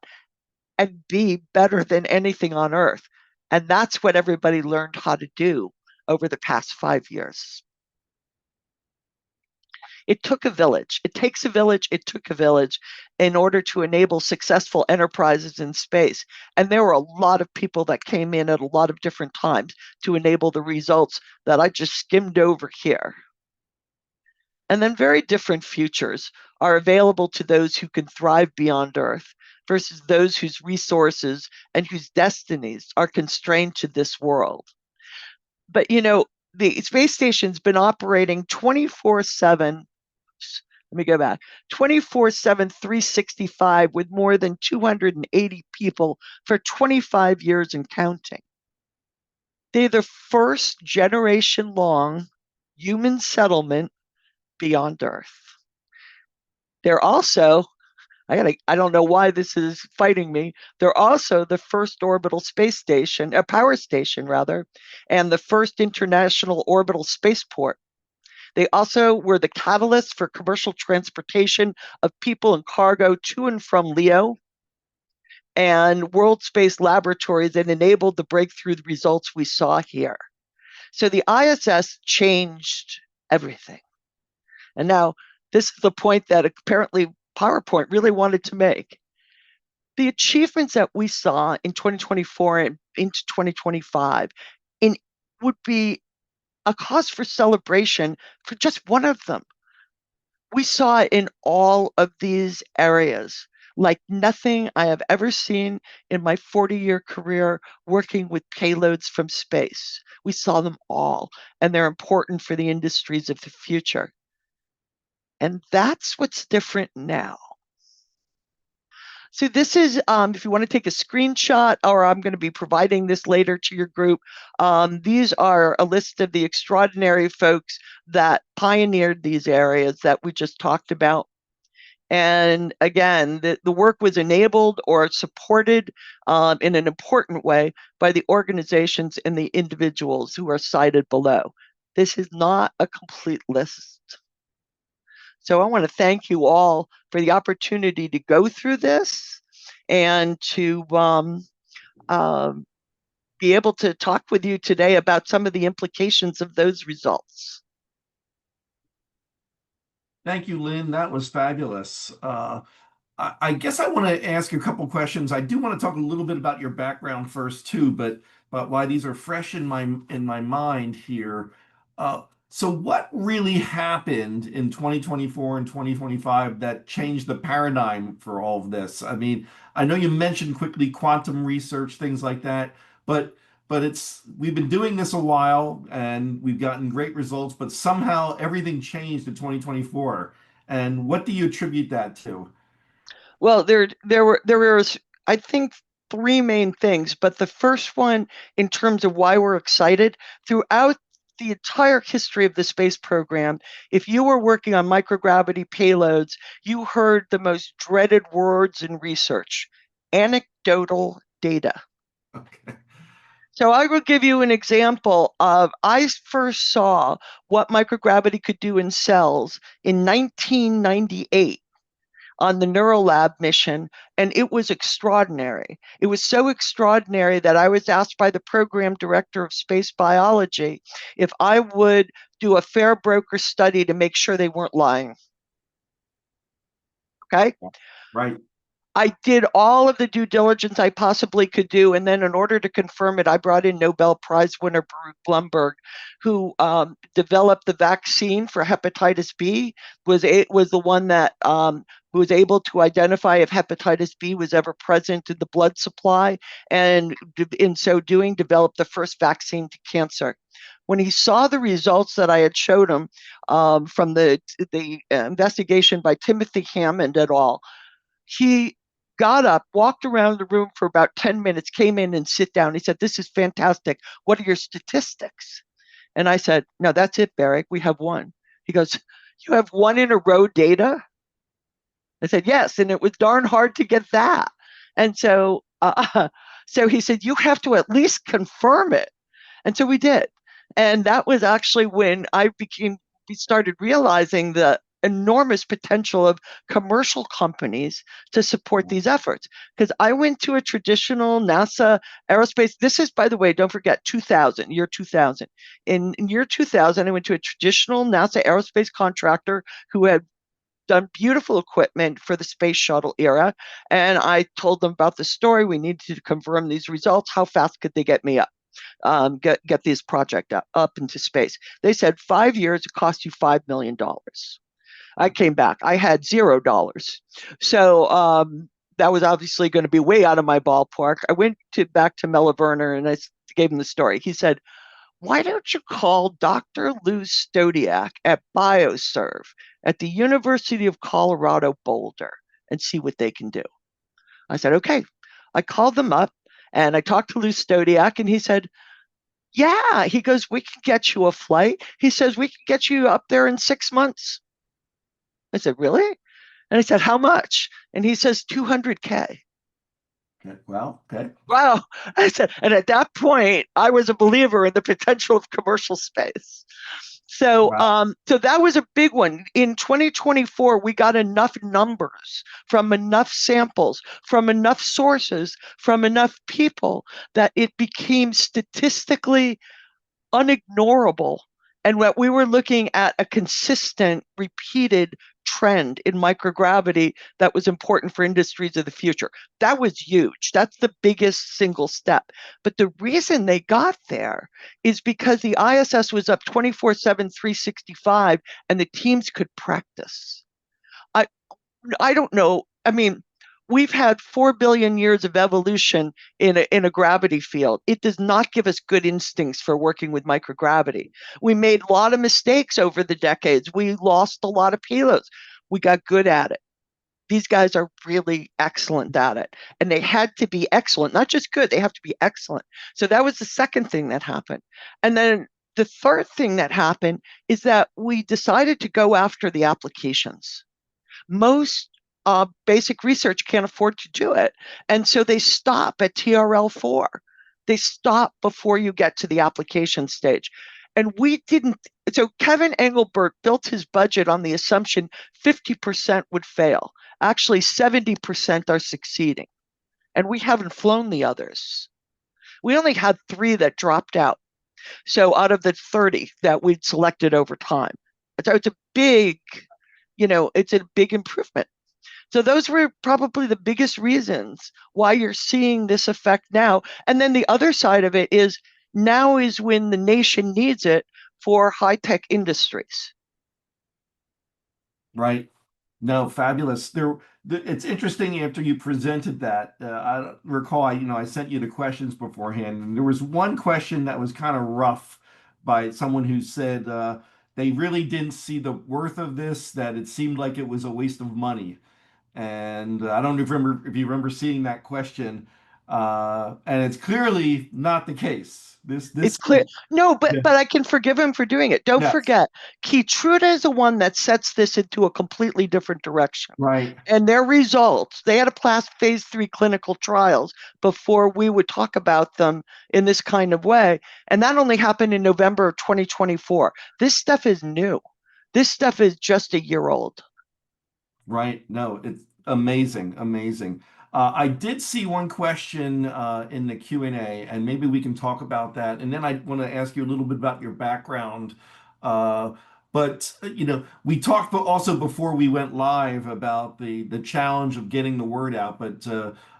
and be better than anything on Earth. And that's what everybody learned how to do over the past 5 years. It took a village. It takes a village. It took a village in order to enable successful enterprises in space. And there were a lot of people that came in at a lot of different times to enable the results that I just skimmed over here. And then very different futures are available to those who can thrive beyond Earth versus those whose resources and whose destinies are constrained to this world. But the space station's been operating 24/7. Let me go back 24/7, 365 with more than 280 people for 25 years and counting. They're the first generation long human settlement beyond Earth. They're also, I don't know why this is fighting me. They're also the first orbital space station, a power station rather, and the first international orbital spaceport. They also were the catalyst for commercial transportation of people and cargo to and from LEO and World Space Laboratories that enabled the breakthrough results we saw here. So the ISS changed everything. And now this is the point that apparently PowerPoint really wanted to make. The achievements that we saw in 2024 and into 2025 would be a cause for celebration for just one of them. We saw it in all of these areas, like nothing I have ever seen in my 40-year career working with payloads from space. We saw them all, and they're important for the industries of the future. And that's what's different now. So this is, if you want to take a screenshot, or I'm going to be providing this later to your group, these are a list of the extraordinary folks that pioneered these areas that we just talked about. And again, the work was enabled or supported in an important way by the organizations and the individuals who are cited below. This is not a complete list. So I want to thank you all for the opportunity to go through this and to be able to talk with you today about some of the implications of those results. Thank you, Lynn. That was fabulous. I guess I want to ask you a couple questions. I do want to talk a little bit about your background first too, but why these are fresh in my mind here. So what really happened in 2024 and 2025 that changed the paradigm for all of this? I mean, I know you mentioned quickly quantum research, things like that, but we've been doing this a while and we've gotten great results, but somehow everything changed in 2024. And what do you attribute that to? Well, there was, I think, three main things, but the first one, in terms of why we're excited, throughout the entire history of the space program, if you were working on microgravity payloads, you heard the most dreaded words in research: anecdotal data. Okay. So I will give you an example of I first saw what microgravity could do in cells in 1998 on the Neuralab mission, and it was extraordinary. It was so extraordinary that I was asked by the program director of space biology if I would do a fair broker study to make sure they weren't lying. Okay? Right. I did all of the due diligence I possibly could do, and then in order to confirm it, I brought in Nobel Prize winner Baruch Blumberg, who developed the vaccine for hepatitis B. Was the one that who was able to identify if hepatitis B was ever present in the blood supply, and in so doing, developed the first vaccine to cancer. When he saw the results that I had showed him from the investigation by Timothy Hammond et al., he got up, walked around the room for about 10 minutes, came in and sit down. He said, "This is fantastic. What are your statistics?" And I said, "No, that's it, Barrick. We have one." He goes, "You have one in a row data?" I said, "Yes." And it was darn hard to get that. And so he said, "You have to at least confirm it." And so we did. And that was actually when we started realizing the enormous potential of commercial companies to support these efforts. Because I went to a traditional NASA aerospace. This is, by the way, don't forget, 2000, year 2000. In year 2000, I went to a traditional NASA aerospace contractor who had done beautiful equipment for the space shuttle era. And I told them about the story. We needed to confirm these results. How fast could they get me up? Get this project up into space. They said 5 years, it cost you $5 million. I came back. I had $0. So that was obviously going to be way out of my ballpark. I went back to Mella Werner and I gave him the story. He said, "Why don't you call Dr. Lou Stodiak at BioServe at the University of Colorado Boulder and see what they can do?" I said, "Okay." I called them up and I talked to Lou Stodiak and he said, "Yeah." He goes, "We can get you a flight." He says, "We can get you up there in 6 months." I said, "Really?" And I said, "How much?" And he says, 200K. Okay. Well, okay. Wow. I said, and at that point, I was a believer in the potential of commercial space. Wow. So that was a big one. In 2024, we got enough numbers from enough samples, from enough sources, from enough people that it became statistically unignorable. And what we were looking at a consistent, repeated trend in microgravity that was important for industries of the future. That was huge. That's the biggest single step. But the reason they got there is because the ISS was up 24/7, 365, and the teams could practice. I I don't know. I mean, we've had 4 billion years of evolution in a gravity field. It does not give us good instincts for working with microgravity. We made a lot of mistakes over the decades. We lost a lot of payloads. We got good at it. These guys are really excellent at it. And they had to be excellent, not just good, they have to be excellent. So that was the second thing that happened. And then the third thing that happened is that we decided to go after the applications. Most basic research can't afford to do it. And so they stop at TRL4. They stop before you get to the application stage. And we didn't. So Kevin Engelbert built his budget on the assumption 50% would fail. Actually, 70% are succeeding. And we haven't flown the others. We only had 3 that dropped out. So out of the 30 that we'd selected over time. So it's a big, it's a big improvement. So those were probably the biggest reasons why you're seeing this effect now. And then the other side of it is now is when the nation needs it for high-tech industries. Right. No, fabulous. It's interesting after you presented that. I recall, I sent you the questions beforehand, and there was one question that was kind of rough by someone who said they really didn't see the worth of this, that it seemed like it was a waste of money. And I don't remember if you remember seeing that question. And it's clearly not the case. It's This, clear. No, but yeah, but I can forgive him for doing it. Don't yes, forget, Keytruda is the one that sets this into a completely different direction. right. And their results, they had to pass phase 3 clinical trials before we would talk about them in this kind of way. And that only happened in November of 2024. This stuff is new. This stuff is just a year old. Right. No, it's amazing, amazing. I did see one question in the Q&A, and maybe we can talk about that. And then I want to ask you a little bit about your background. Uh, But we talked also before we went live about the challenge of getting the word out. But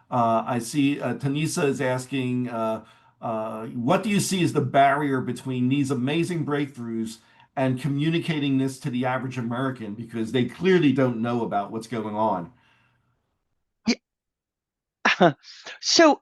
I see Tanisa is asking, what do you see as the barrier between these amazing breakthroughs and communicating this to the average American because they clearly don't know about what's going on? Yeah. So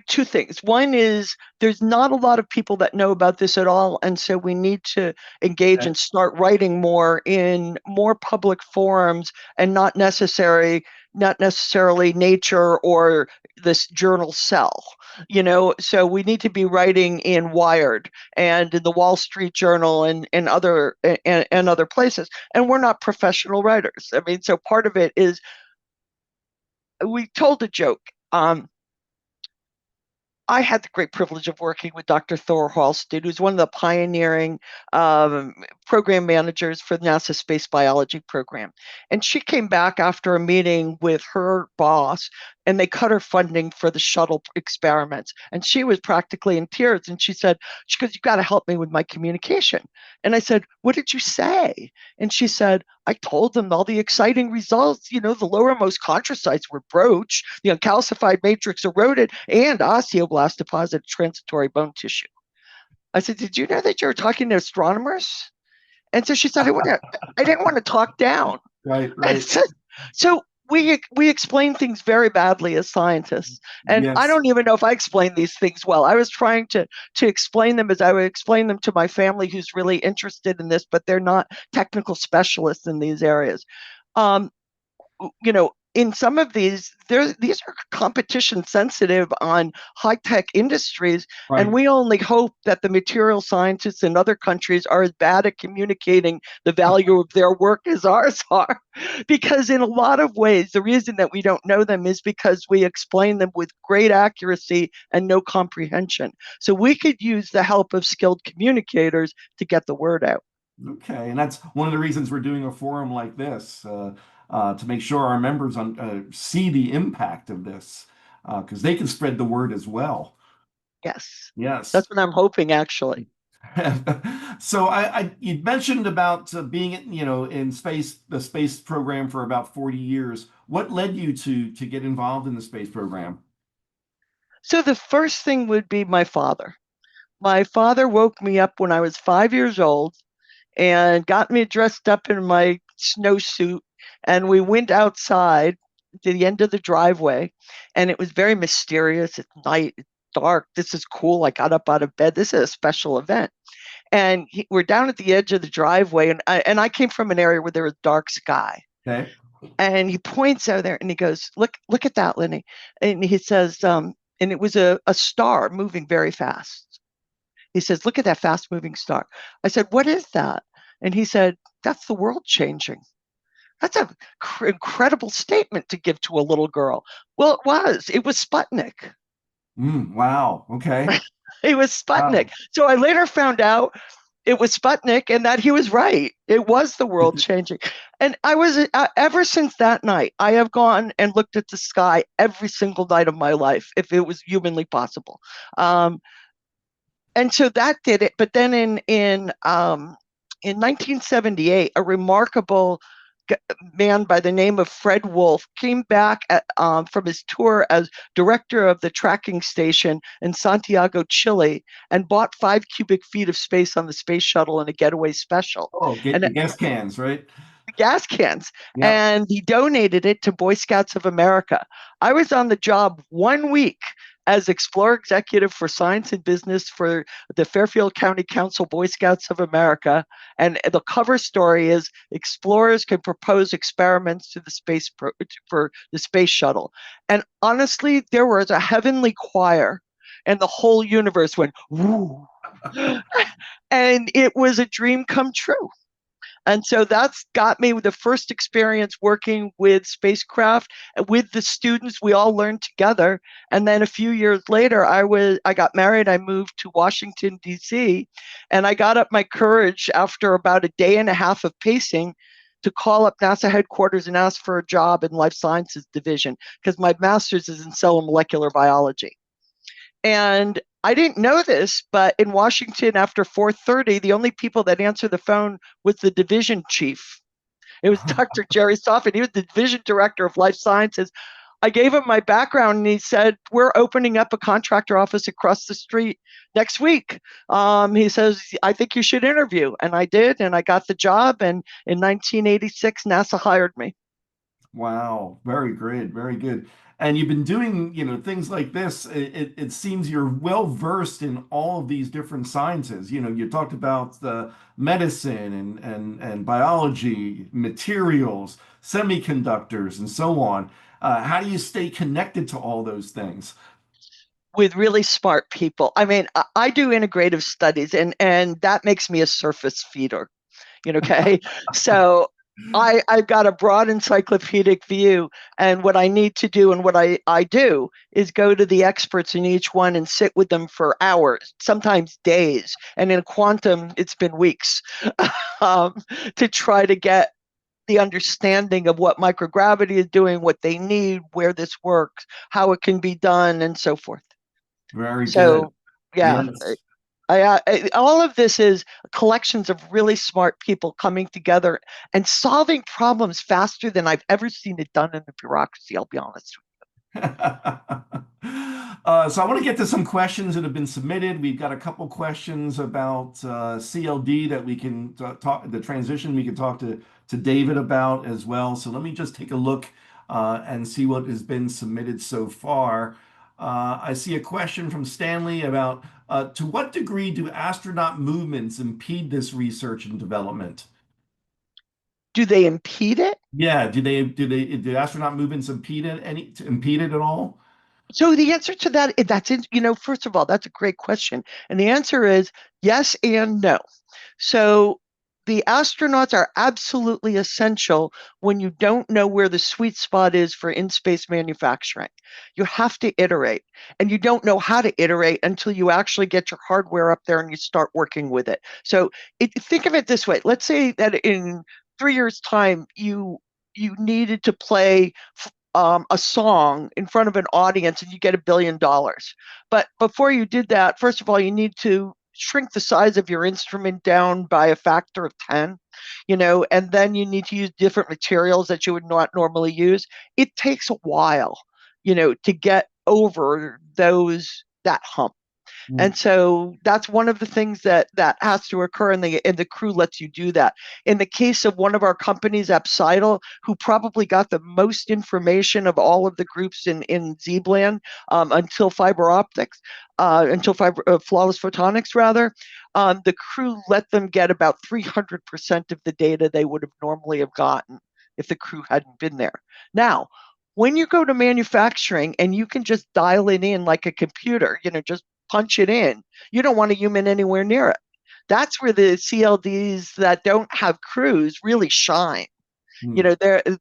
two things. One is there's not a lot of people that know about this at all, and so we need to engage Okay. and start writing more in more public forums and not necessarily Nature or this journal Cell. So we need to be writing in Wired and in the Wall Street Journal and other places. And we're not professional writers. I mean, so part of it is we told a joke. I had the great privilege of working with Dr. Thor Halstead, who's one of the pioneering um, program managers for the NASA Space Biology program. And she came back after a meeting with her boss, and they cut her funding for the shuttle experiments. And she was practically in tears. And she goes, "You got to help me with my communication." And I said, "What did you say?" And she said, "I told them all the exciting results. The lowermost chondrocytes were broached, the uncalcified matrix eroded, and osteoblast deposited transitory bone tissue." I said, "Did you know that you were talking to astronomers?" And so she said, I didn't want to talk down. Right, And right. so we explain things very badly as scientists, and I Yes. don't even know if I explain these things well. I was trying to explain them as I would explain them to my family, who's really interested in this, but they're not technical specialists in these areas. Um, in some of these are competition sensitive on high tech industries, and Right. we only hope that the material scientists in other countries are as bad at communicating the value of their work as ours are. Because in a lot of ways, the reason that we don't know them is because we explain them with great accuracy and no comprehension. So we could use the help of skilled communicators to get the word out. Okay, and that's one of the reasons we're doing a forum like this to make sure our members see the impact of this because they can spread the word as well. Yes, Yes. that's what I'm hoping, actually. So you mentioned about being in space, the space program for about 40 years. What led you to get involved in the space program? So the first thing would be my father. My father woke me up when I was 5 years old and got me dressed up in my snowsuit. And we went outside to the end of the driveway. And it was very mysterious. It's night, it's dark. This is cool. I got up out of bed. This is a special event. And we're down at the edge of the driveway. And I came from an area where there was dark sky. Okay. And he points out there and he goes, look at that, Lenny. And he says, and it was a star moving very fast. He says, "Look at that fast moving star." I said, "What is that?" And he said, "That's the world changing." That's a incredible statement to give to a little girl. Well, it was. It was Sputnik. Wow. Okay. It was Sputnik. Wow. So I later found out it was Sputnik and that he was right. It was the world changing. And ever since that night, I have gone and looked at the sky every single night of my life, if it was humanly possible. Um, and so that did it. But then in 1978, a remarkable man by the name of Fred Wolf came back from his tour as director of the tracking station in Santiago, Chile, and bought 5 cubic feet of space on the space shuttle in a getaway special. Oh, get And the gas cans, right? gas cans, Yep. and he donated it to Boy Scouts of America. I was on the job 1 week as Explorer Executive for Science and Business for the Fairfield County Council Boy Scouts of America. And the cover story is explorers can propose experiments to for the space shuttle. And honestly, there was a heavenly choir and the whole universe went, woo. And it was a dream come true. And so that's got me with the first experience working with spacecraft with the students. We all learned together. And then a few years later, I got married. I moved to Washington, D.C., and I got up my courage after about a day and a half of pacing to call up NASA headquarters and ask for a job in Life Sciences Division because my master's is in cell and molecular biology. And I didn't know this, but in Washington after 4:30, the only people that answered the phone was the division chief. It was Dr. Jerry Stoffin. He was the division director of life sciences. I gave him my background and he said, we're opening up a contractor office across the street next week. He says, I think you should interview. And I did, and I got the job. And in 1986, NASA hired me. Wow, very good, very good. And you've been doing, things like this. It seems you're well versed in all of these different sciences. You talked about the medicine and biology, materials, semiconductors, and so on. How do you stay connected to all those things? With really smart people. I mean, I do integrative studies, and that makes me a surface feeder. Okay. So I've got a broad encyclopedic view, and what I need to do and what I do is go to the experts in each one and sit with them for hours, sometimes days. And in quantum, it's been weeks um, to try to get the understanding of what microgravity is doing, what they need, where this works, how it can be done, and so forth. Very good. So, yeah, Yes. all of this is collections of really smart people coming together and solving problems faster than I've ever seen it done in the bureaucracy. I'll be honest. So I want to get to some questions that have been submitted. We've got a couple questions about CLD that we can talk, the transition we can talk to David about as well. So let me just take a look and see what has been submitted so far. I see a question from Stanley about to what degree do astronaut movements impede this research and development? Do they impede it? Yeah, do astronaut movements impede it at all? So the answer to that, first of all, that's a great question. And the answer is yes and no. So the astronauts are absolutely essential when you don't know where the sweet spot is for in-space manufacturing. You have to iterate, and you don't know how to iterate until you actually get your hardware up there and you start working with it. So think of it this way. Let's say that in 3 years' time, you needed to play a song in front of an audience and you get $1 billion. But before you did that, first of all, you need to shrink the size of your instrument down by a factor of 10, and then you need to use different materials that you would not normally use. It takes a while, to get over that hump. And so that's one of the things that has to occur, and the crew lets you do that. In the case of one of our companies, Apsidal, who probably got the most information of all of the groups in ZBLAN until fiber optics, until flawless photonics rather, the crew let them get about 300% of the data they would have normally have gotten if the crew hadn't been there. Now, when you go to manufacturing and you can just dial it in like a computer, just punch it in. You don't want a human anywhere near it. That's where the CLDs that don't have crews really shine. Hmm.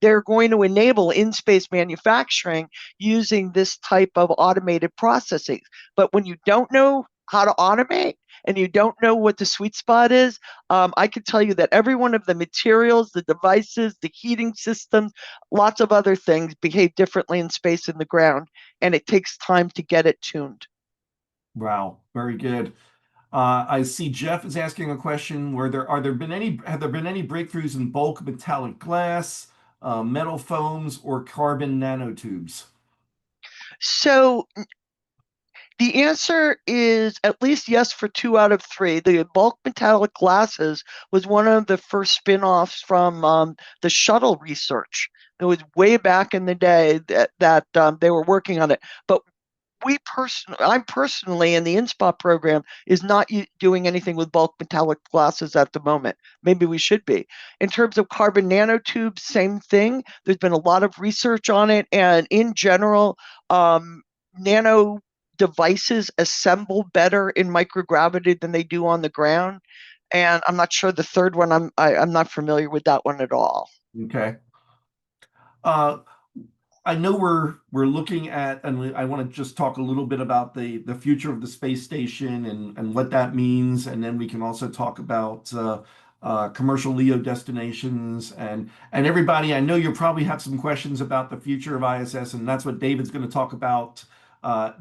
They're going to enable in-space manufacturing using this type of automated processing. But when you don't know how to automate and you don't know what the sweet spot is, I can tell you that every one of the materials, the devices, the heating systems, lots of other things behave differently in space and the ground, and it takes time to get it tuned. Wow, very good. I see Jeff is asking a question where have there been any breakthroughs in bulk metallic glass, metal foams, or carbon nanotubes? So the answer is at least yes for 2 out of 3. The bulk metallic glasses was one of the first spin-offs from the shuttle research. It was way back in the day that they were working on it. But I'm personally in the InSPA program is not doing anything with bulk metallic glasses at the moment. Maybe we should be. In terms of carbon nanotubes, same thing. There's been a lot of research on it, and in general, nano devices assemble better in microgravity than they do on the ground. And I'm not sure the third one. I'm not familiar with that one at all. Okay. Uh, I know we're looking at, and I want to just talk a little bit about the future of the space station and what that means, and then we can also talk about commercial LEO destinations and everybody. I know you probably have some questions about the future of ISS, and that's what David's going to talk about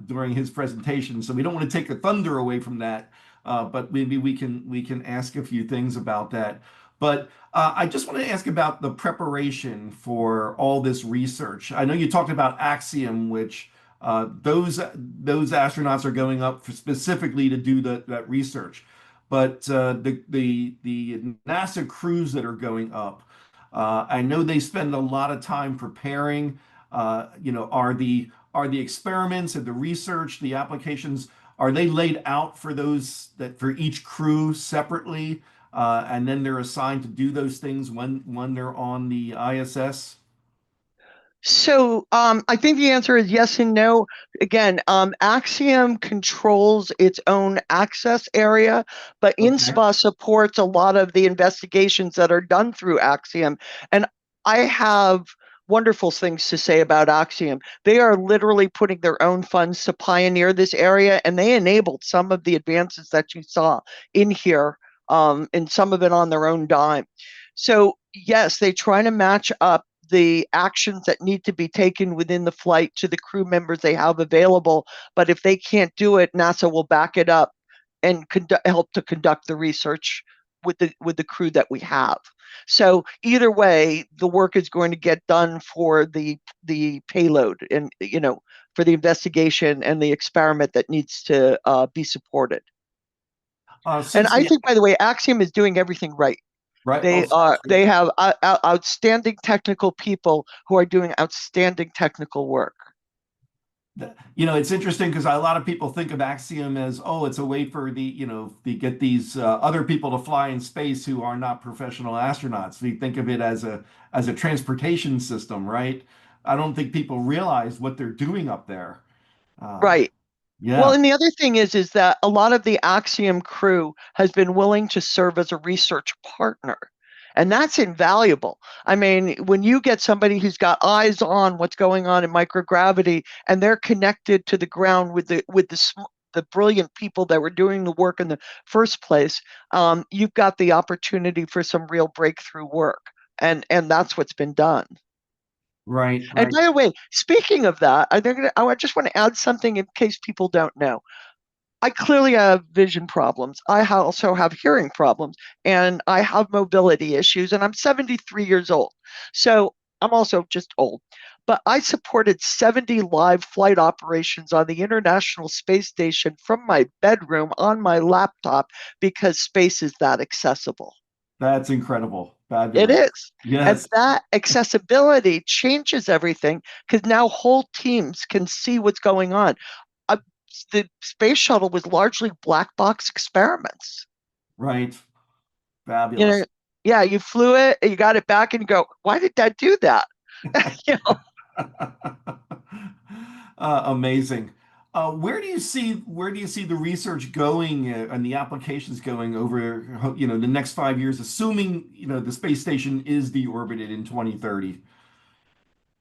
during his presentation. So we don't want to take the thunder away from that, but maybe we can ask a few things about that. But I just want to ask about the preparation for all this research. I know you talked about Axiom, which those astronauts are going up for specifically to do that research. But the NASA crews that are going up, I know they spend a lot of time preparing. Are the experiments and the research, the applications, are they laid out for those that for each crew separately, and then they're assigned to do those things when they're on the ISS? So I think the answer is yes and no. Again, Axiom controls its own access area, but Okay. InSPA supports a lot of the investigations that are done through Axiom. And I have wonderful things to say about Axiom. They are literally putting their own funds to pioneer this area, and they enabled some of the advances that you saw in here, and some of it on their own dime. So yes, they try to match up the actions that need to be taken within the flight to the crew members they have available. But if they can't do it, NASA will back it up and help to conduct the research with the crew that we have. So either way, the work is going to get done for the payload and for the investigation and the experiment that needs to be supported. And Since I the think, by the way, Axiom is doing everything right. right, oh, They sounds are good. they have outstanding technical people who are doing outstanding technical work. It's interesting because a lot of people think of Axiom as, oh, it's a way for to get these other people to fly in space who are not professional astronauts. We think of it as a transportation system, right? I don't think people realize what they're doing up there. Uh, Right. Well, yeah, and the other thing is that a lot of the Axiom crew has been willing to serve as a research partner. And that's invaluable. I mean, when you get somebody who's got eyes on what's going on in microgravity and they're connected to the ground with the brilliant people that were doing the work in the first place, you've got the opportunity for some real breakthrough work. And that's what's been done. right, And right. by the way, speaking of that, I just want to add something in case people don't know. I clearly have vision problems. Also have hearing problems, and I have mobility issues, and I'm 73 years old. So I'm also just old. But I supported 70 live flight operations on the International Space Station from my bedroom on my laptop because space is that accessible. That's incredible. It Fabulous. is. And Yes, that accessibility changes everything because now whole teams can see what's going on. Uh, the space shuttle was largely black box experiments. right. You Fabulous. know, yeah, you flew it, you got it back, and you go, why did that do that? you know, Amazing. Where do you see the research going and the applications going over the next 5 years, assuming the space station is deorbited in 2030?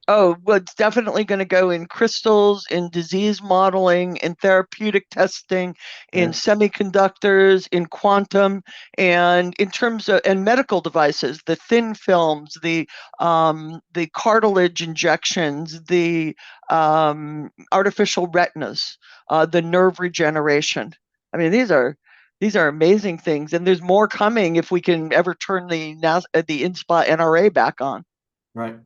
Oh, well, it's definitely going to go in crystals, in disease modeling, in therapeutic testing, in Okay. semiconductors, in quantum, and in terms of and medical devices, the thin films, the cartilage injections, the artificial retinas, the nerve regeneration. I mean, these are amazing things, and there's more coming if we can ever turn the InSPA NRA back on. Right.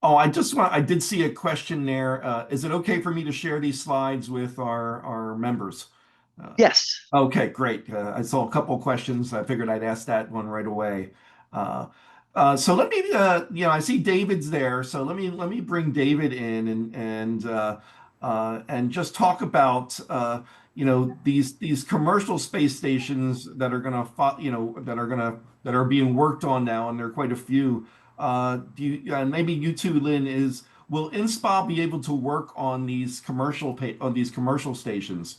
Oh, I did see a question there. Is it okay for me to share these slides with our members? Uh, Yes. Okay, great. I saw a couple of questions. I figured I'd ask that one right away. Uh, so let me, I see David's there. So let me bring David in and just talk about these commercial space stations that are gonna that are being worked on now, and there are quite a few. Maybe you too, Lynn, will InSPA be able to work on these commercial stations?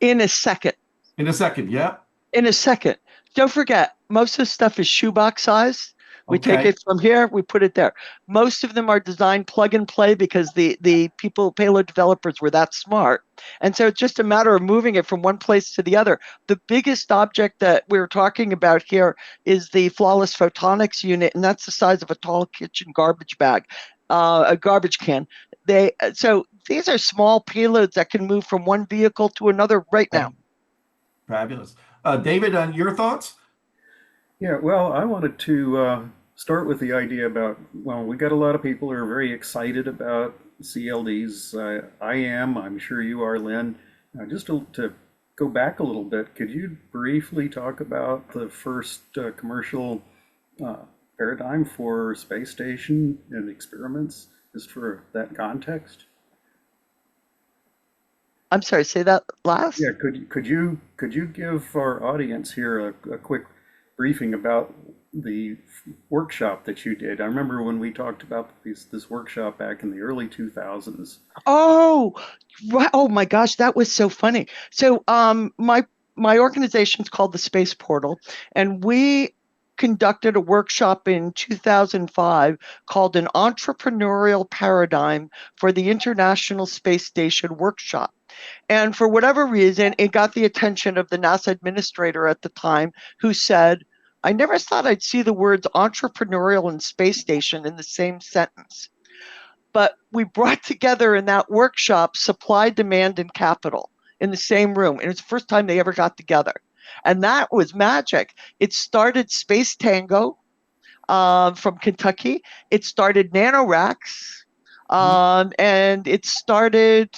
In a second. In a second, yeah. In a second. Don't forget, most of the stuff is shoebox size. We take Okay. it from here, we put it there. Most of them are designed plug and play because the people, payload developers, were that smart. And so it's just a matter of moving it from one place to the other. The biggest object that we're talking about here is the flawless photonics unit, and that's the size of a tall kitchen garbage bag. a garbage can. So these are small payloads that can move from one vehicle to another right now. Fabulous. David, on your thoughts? Yeah, well, I wanted to start with the idea about, well, we got a lot of people who are very excited about CLDs. I am, I'm sure you are, Lynn. Just to go back a little bit, could you briefly talk about the first commercial uh, paradigm for space station and experiments, just for that context? I'm sorry, say that Yeah, last. could you give our audience here a quick briefing about the workshop that you did? I remember when we talked about this workshop back in the early 2000s. Oh, right. Oh my gosh, that was so funny. So, my organization's called the Space Portal, and we conducted a workshop in 2005 called an Entrepreneurial Paradigm for the International Space Station Workshop. And for whatever reason, it got the attention of the NASA administrator at the time, who said, I never thought I'd see the words entrepreneurial and space station in the same sentence. But we brought together in that workshop supply, demand, and capital in the same room. And it's the first time they ever got together. And that was magic. It started Space Tango from Kentucky. It started NanoRacks. And it started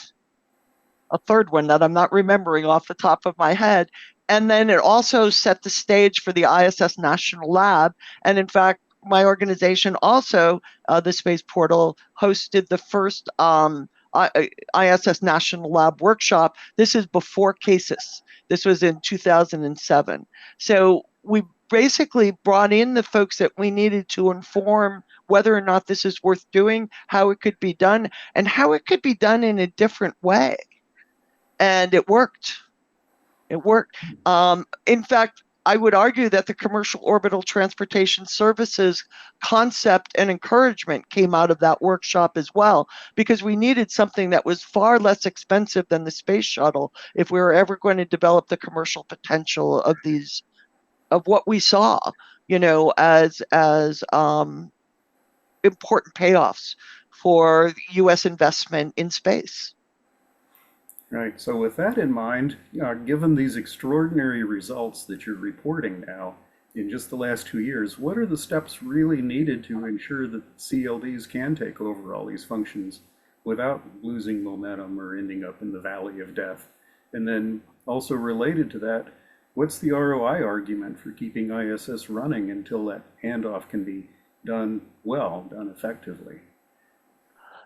a third one that I'm not remembering off the top of my head. And then it also set the stage for the ISS National Lab. And in fact, my organization also, the Space Portal, hosted the first ISS National Lab workshop. This is before CASIS. This was in 2007. So we basically brought in the folks that we needed to inform whether or not this is worth doing, how it could be done, and how it could be done in a different way. And it worked. It worked. In fact, I would argue that the commercial orbital transportation services concept and encouragement came out of that workshop as well, because we needed something that was far less expensive than the space shuttle if we were ever going to develop the commercial potential of these, of what we saw, as important payoffs for U.S. investment in space. Right. So with that in mind, given these extraordinary results that you're reporting now in just the last 2 years, what are the steps really needed to ensure that CLDs can take over all these functions without losing momentum or ending up in the valley of death? And then also related to that, what's the ROI argument for keeping ISS running until that handoff can be done well, done effectively?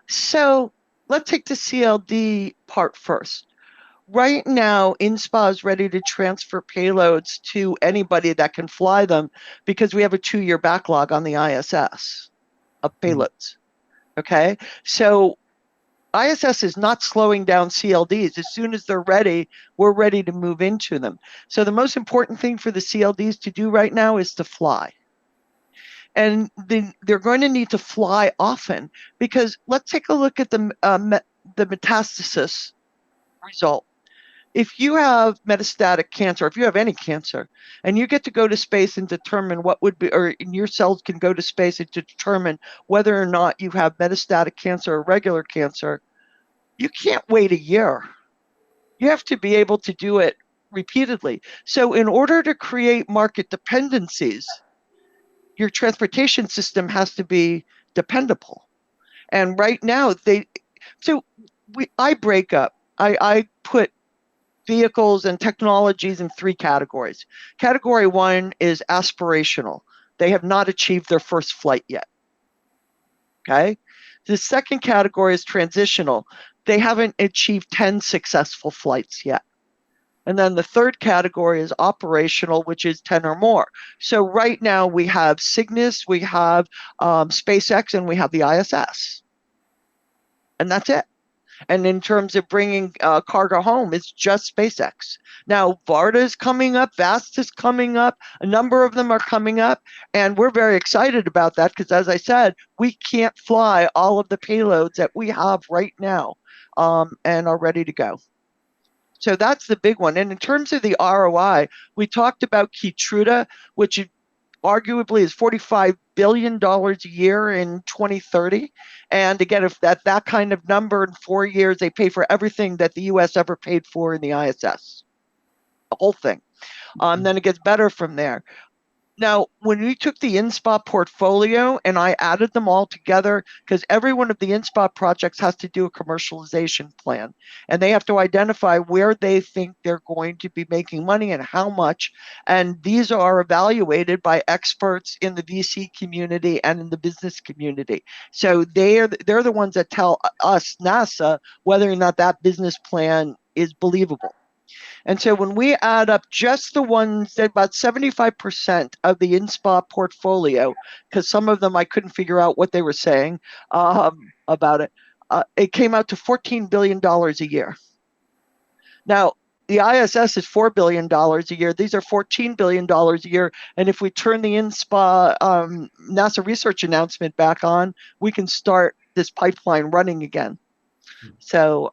So let's take the CLD part first. Right now, InSPA is ready to transfer payloads to anybody that can fly them because we have a 2-year backlog on the ISS of payloads. Okay. So ISS is not slowing down CLDs. As soon as they're ready, we're ready to move into them. So the most important thing for the CLDs to do right now is to fly. And they're going to need to fly often, because let's take a look at the metastasis result. If you have metastatic cancer, if you have any cancer, and you get to go to space and determine what would be, or your cells can go to space and to determine whether or not you have metastatic cancer or regular cancer, you can't wait a year. You have to be able to do it repeatedly. So, in order to create market dependencies, your transportation system has to be dependable. And right now, I break up. I put vehicles and technologies in 3 categories. Category 1 is aspirational. They have not achieved their first flight yet. Okay. The second category is transitional. They haven't achieved 10 successful flights yet. And then the third category is operational, which is 10 or more. So right now we have Cygnus, we have SpaceX, and we have the ISS. And that's it. And in terms of bringing cargo home, it's just SpaceX. Now, Varda is coming up, Vast is coming up, a number of them are coming up, and we're very excited about that because, as I said, we can't fly all of the payloads that we have right now and are ready to go. So that's the big one. And in terms of the ROI, we talked about Keytruda, which arguably is $45 billion a year in 2030. And again, if that kind of number in 4 years, they pay for everything that the US ever paid for in the ISS, the whole thing. Then it gets better from there. Now, when we took the InSPA portfolio and I added them all together, because every one of the InSPA projects has to do a commercialization plan, and they have to identify where they think they're going to be making money and how much. And these are evaluated by experts in the VC community and in the business community. So they're the ones that tell us, NASA, whether or not that business plan is believable. And so when we add up just the ones that about 75% of the InSPA portfolio, because some of them I couldn't figure out what they were saying about it, it came out to $14 billion a year. Now, the ISS is $4 billion a year. These are $14 billion a year. And if we turn the InSPA NASA research announcement back on, we can start this pipeline running again. So,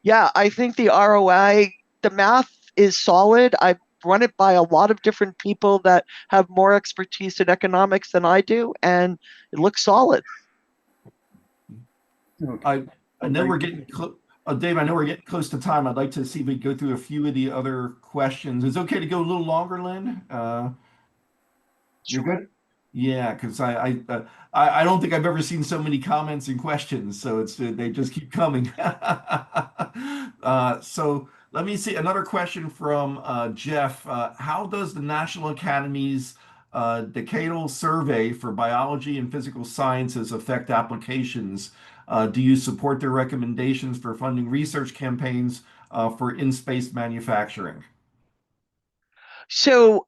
yeah, I think the ROI, the math is solid. I've run it by a lot of different people that have more expertise in economics than I do, and it looks solid. Okay. I know we're getting Dave, I know we're getting close to time. I'd like to see if we go through a few of the other questions. Is it okay to go a little longer, Lynn? You're good? Yeah, because I don't think I've ever seen so many comments and questions, so it's they just keep coming. So let me see another question from Jeff. How does the National Academy's decadal survey for biology and physical sciences affect applications? Do you support their recommendations for funding research campaigns for in-space manufacturing? So,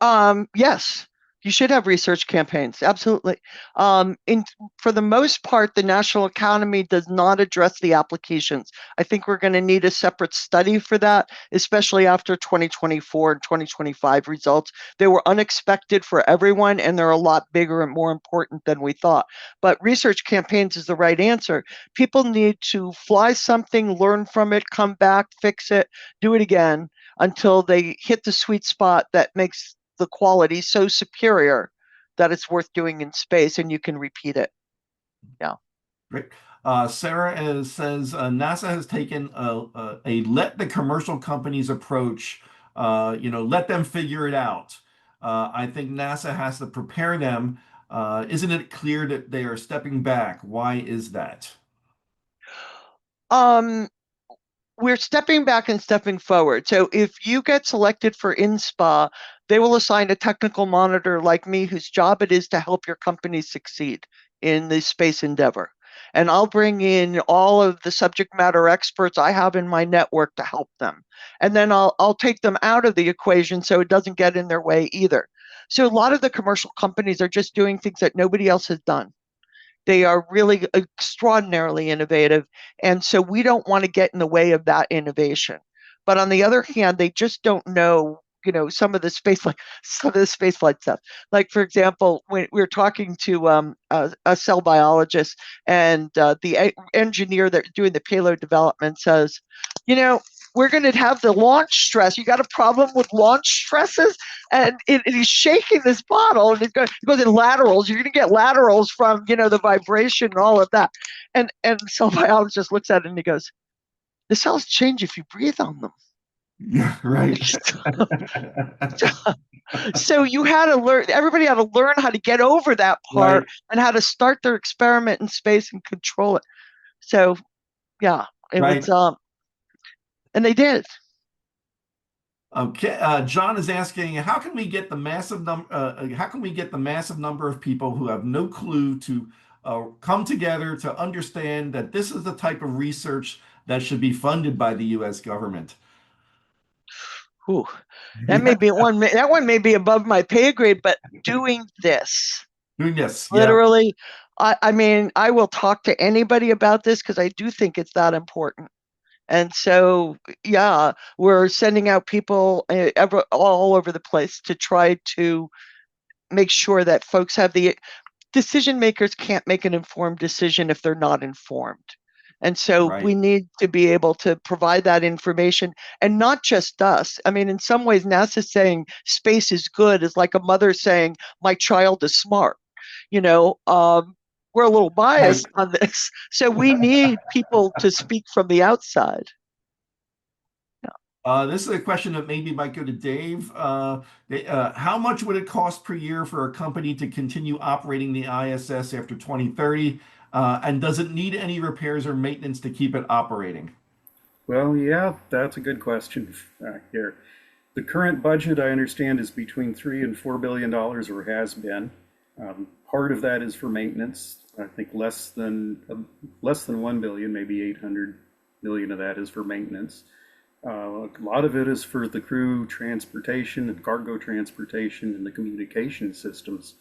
yes, you should have research campaigns. Absolutely. For the most part, the National Academy does not address the applications. I think we're going to need a separate study for that, especially after 2024 and 2025 results. They were unexpected for everyone, and they're a lot bigger and more important than we thought. But research campaigns is the right answer. People need to fly something, learn from it, come back, fix it, do it again, until they hit the sweet spot that makes the quality so superior that it's worth doing in space and you can repeat it. Yeah. Great. Sarah says NASA has taken a let the commercial companies approach, let them figure it out. I think NASA has to prepare them. Isn't it clear that they are stepping back? Why is that? We're stepping back and stepping forward. So if you get selected for InSPA, they will assign a technical monitor like me whose job it is to help your company succeed in the space endeavor. And I'll bring in all of the subject matter experts I have in my network to help them. And then I'll take them out of the equation so it doesn't get in their way either. So a lot of the commercial companies are just doing things that nobody else has done. They are really extraordinarily innovative. And so we don't want to get in the way of that innovation. But on the other hand, they just don't know, some of the space flight stuff. Like, for example, when we were talking to a cell biologist, and the engineer that's doing the payload development says, we're going to have the launch stress. You got a problem with launch stresses? And he's shaking this bottle, and it goes in laterals. You're going to get laterals from, the vibration and all of that. And the cell biologist looks at it and he goes, the cells change if you breathe on them. Yeah, right. So you had to learn, everybody had to learn how to get over that part, Right. and how to start their experiment in space and control it. So, yeah, it Right. was, and they did. Okay, John is asking, how can we get the massive number of people who have no clue to come together to understand that this is the type of research that should be funded by the U.S. government? Ooh, that may be one. That one may be above my pay grade, but doing this, Yes, yeah, literally, I mean, I will talk to anybody about this because I do think it's that important. And so, yeah, we're sending out people all over the place to try to make sure that folks have the decision makers can't make an informed decision if they're not informed. And so we Right. need to be able to provide that information, and not just us. I mean, in some ways, NASA saying space is good is like a mother saying, my child is smart. You know, we're a little Right. biased on this. So we need people to speak from the outside. This is a question that maybe might go to Dave. How much would it cost per year for a company to continue operating the ISS after 2030? And does it need any repairs or maintenance to keep it operating? Well, yeah, that's a good question here. The current budget, I understand, is between $3 and $4 billion, or has been. Part of that is for maintenance. I think less than 1 billion, maybe 800 million of that is for maintenance. A lot of it is for the crew transportation and cargo transportation and the communication systems.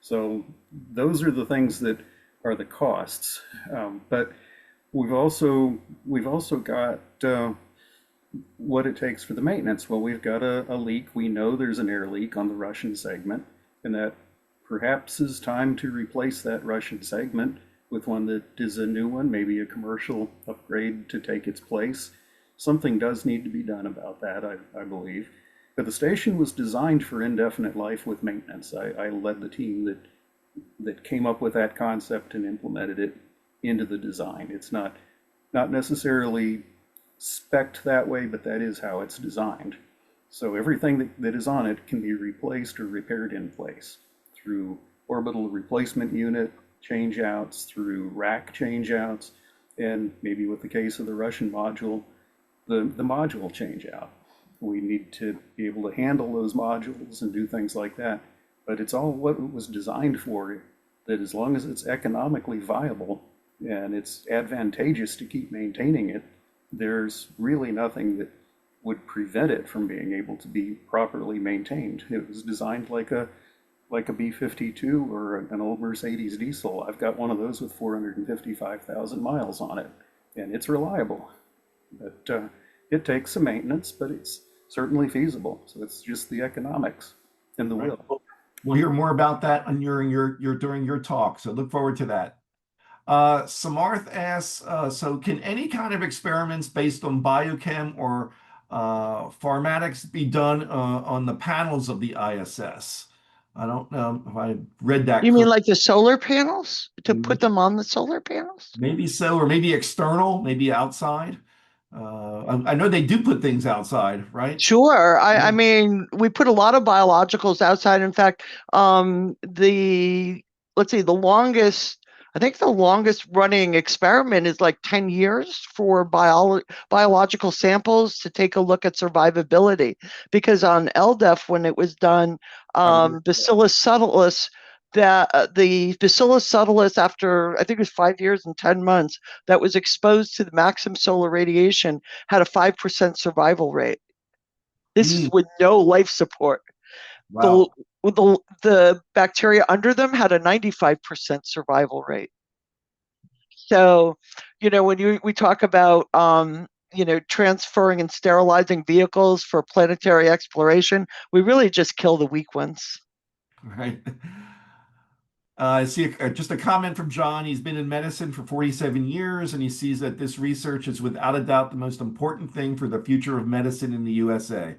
So those are the things that are the costs. But we've also got what it takes for the maintenance. Well, we've got a leak. We know there's an air leak on the Russian segment, and that perhaps is time to replace that Russian segment with one that is a new one, maybe a commercial upgrade to take its place. Something does need to be done about that, I believe. But the station was designed for indefinite life with maintenance. I led the team that came up with that concept and implemented it into the design. It's not necessarily spec'd that way, but that is how it's designed. So everything that is on it can be replaced or repaired in place through orbital replacement unit changeouts, through rack changeouts, and maybe with the case of the Russian module, the module changeout. We need to be able to handle those modules and do things like that. But it's all what it was designed for, that as long as it's economically viable and it's advantageous to keep maintaining it, there's really nothing that would prevent it from being able to be properly maintained. It was designed like a B-52 or an old Mercedes diesel. I've got one of those with 455,000 miles on it, and it's reliable. But it takes some maintenance, but it's certainly feasible. So it's just the economics and the Right. will. We'll hear more about that during your talk. So look forward to that. Samarth asks, so can any kind of experiments based on biochem or pharmatics be done on the panels of the ISS? I don't know if I read that You mean correctly. like the solar panels, to put them on the solar panels? Maybe so, or maybe external, maybe outside. I know they do put things outside, right? Sure. Yeah. I mean, we put a lot of biologicals outside. In fact, let's see, I think the longest running experiment is like 10 years for biological samples to take a look at survivability. Because on LDEF, when it was done, Bacillus subtilis, the Bacillus subtilis, after I think it was 5 years and 10 months, that was exposed to the maximum solar radiation, had a 5% survival rate. This is Mm, with no life support. The, wow. the bacteria under them had a 95% survival rate. So, when we talk about, transferring and sterilizing vehicles for planetary exploration, we really just kill the weak ones. Right. I see just a comment from John. He's been in medicine for 47 years, and he sees that this research is without a doubt the most important thing for the future of medicine in the USA.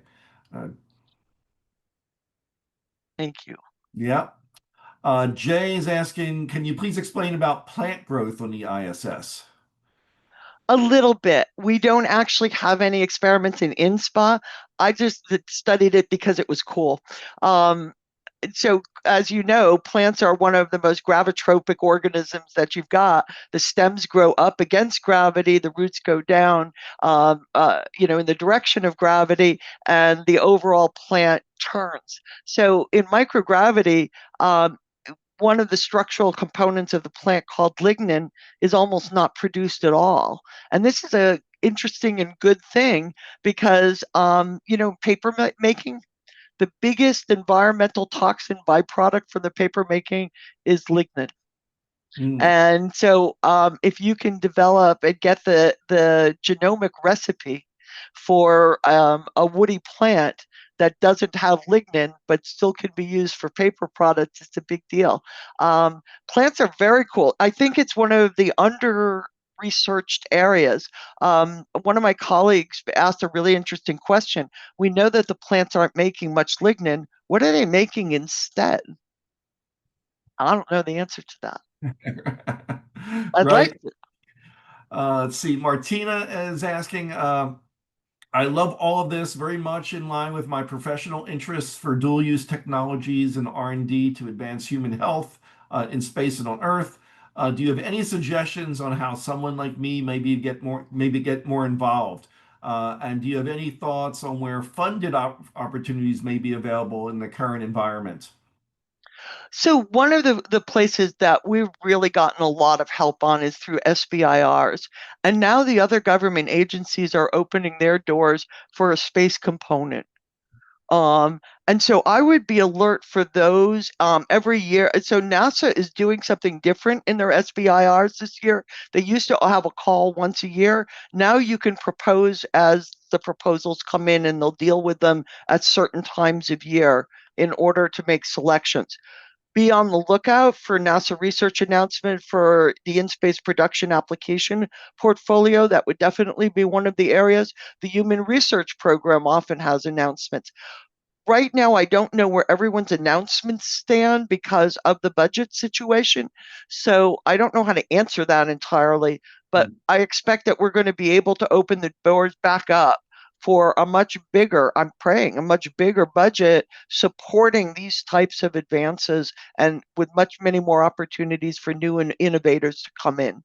Uh, Thank you. yeah. Jay is asking, can you please explain about plant growth on the ISS? A little bit. We don't actually have any experiments in InSPA. I just studied it because it was cool. So, as you know, plants are one of the most gravitropic organisms that you've got. The stems grow up against gravity, the roots go down, in the direction of gravity, and the overall plant turns. So, in microgravity, one of the structural components of the plant called lignin is almost not produced at all. And this is a interesting and good thing because, paper making, the biggest environmental toxin byproduct from the paper making is lignin. Mm, And so if you can develop and get the genomic recipe for a woody plant that doesn't have lignin but still can be used for paper products, it's a big deal. Plants are very cool. I think it's one of the underrated researched areas. One of my colleagues asked a really interesting question. We know that the plants aren't making much lignin. What are they making instead? I don't know the answer to that. I'd like Right. to. Let's see. Martina is asking, I love all of this, very much in line with my professional interests for dual use technologies and R&D to advance human health in space and on Earth. Do you have any suggestions on how someone like me maybe get more involved? And do you have any thoughts on where funded opportunities may be available in the current environment? So one of the places that we've really gotten a lot of help on is through SBIRs. And now the other government agencies are opening their doors for a space component. And so I would be alert for those every year. So NASA is doing something different in their SBIRs this year. They used to have a call once a year. Now you can propose as the proposals come in, and they'll deal with them at certain times of year in order to make selections. Be on the lookout for NASA research announcement for the InSpace production application portfolio. That would definitely be one of the areas. The Human Research Program often has announcements. Right now, I don't know where everyone's announcements stand because of the budget situation. So I don't know how to answer that entirely, but I expect that we're going to be able to open the doors back up for a much bigger, I'm praying, a much bigger budget supporting these types of advances and with many more opportunities for new innovators to come in.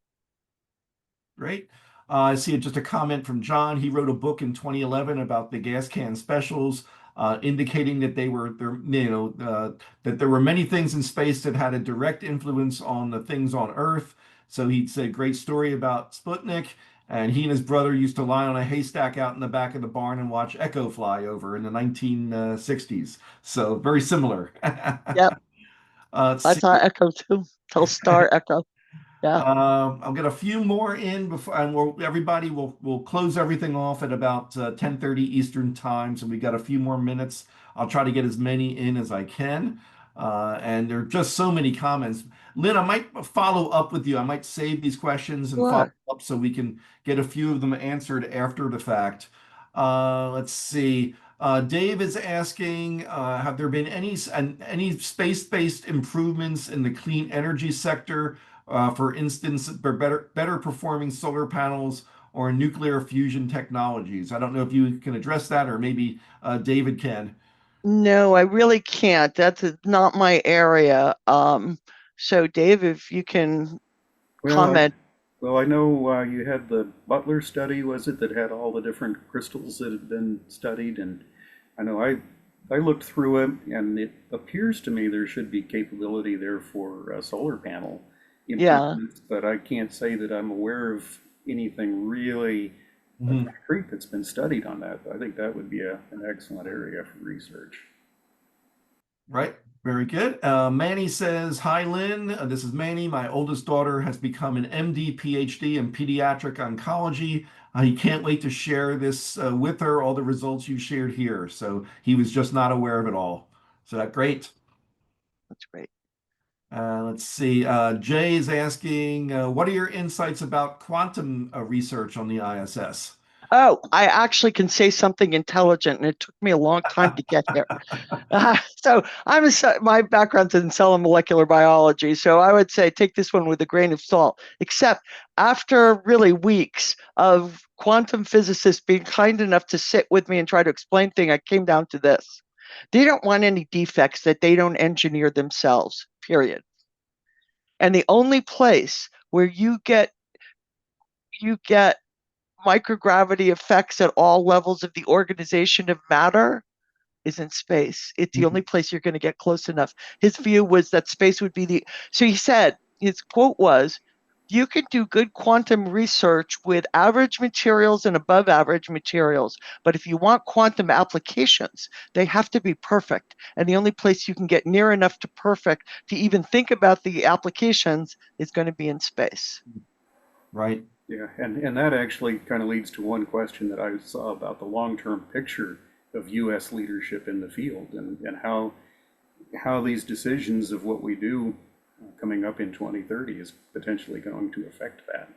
Great. I see just a comment from John. He wrote a book in 2011 about the gas can specials, indicating that that there were many things in space that had a direct influence on the things on Earth. So he said, great story about Sputnik. And he and his brother used to lie on a haystack out in the back of the barn and watch Echo fly over in the 1960s. So very similar. Yep, Let's I see. saw Echo too. Tell Star Echo. Yeah. I'll get a few more in before, and everybody will close everything off at about 10:30 Eastern time. So we got a few more minutes. I'll try to get as many in as I can. And there are just so many comments. Lynn, I might follow up with you. I might save these questions and follow Sure. up so we can get a few of them answered after the fact. Let's see. Dave is asking, have there been any space-based improvements in the clean energy sector? For instance, better performing solar panels or nuclear fusion technologies. I don't know if you can address that, or maybe David can. No, I really can't. That's not my area. So Dave, if you can Well, comment. I know you had the Butler study, was it, that had all the different crystals that had been studied, and I know I looked through it, and it appears to me there should be capability there for solar panel Yeah. improvements, but I can't say that I'm aware of anything really Mhm. concrete that's been studied on that. I think that would be an excellent area for research. Right. Very good. Manny says, hi, Lynn. This is Manny. My oldest daughter has become an MD, PhD in pediatric oncology. He can't wait to share this with her, all the results you shared here. So he was just not aware of it all. So that great. That's great. Let's see. Jay is asking, what are your insights about quantum research on the ISS? Oh, I actually can say something intelligent, and it took me a long time to get here. So my background's in cell and molecular biology, so I would say take this one with a grain of salt. Except after really weeks of quantum physicists being kind enough to sit with me and try to explain things, I came down to this: they don't want any defects that they don't engineer themselves. Period. And the only place where you get microgravity effects at all levels of the organization of matter is in space. It's the only place you're going to get close enough. His view was that space would be so he said, his quote was, you can do good quantum research with average materials and above average materials, but if you want quantum applications, they have to be perfect. And the only place you can get near enough to perfect to even think about the applications is going to be in space. Right. Yeah, and that actually kind of leads to one question that I saw about the long-term picture of U.S. leadership in the field, and how these decisions of what we do coming up in 2030 is potentially going to affect that.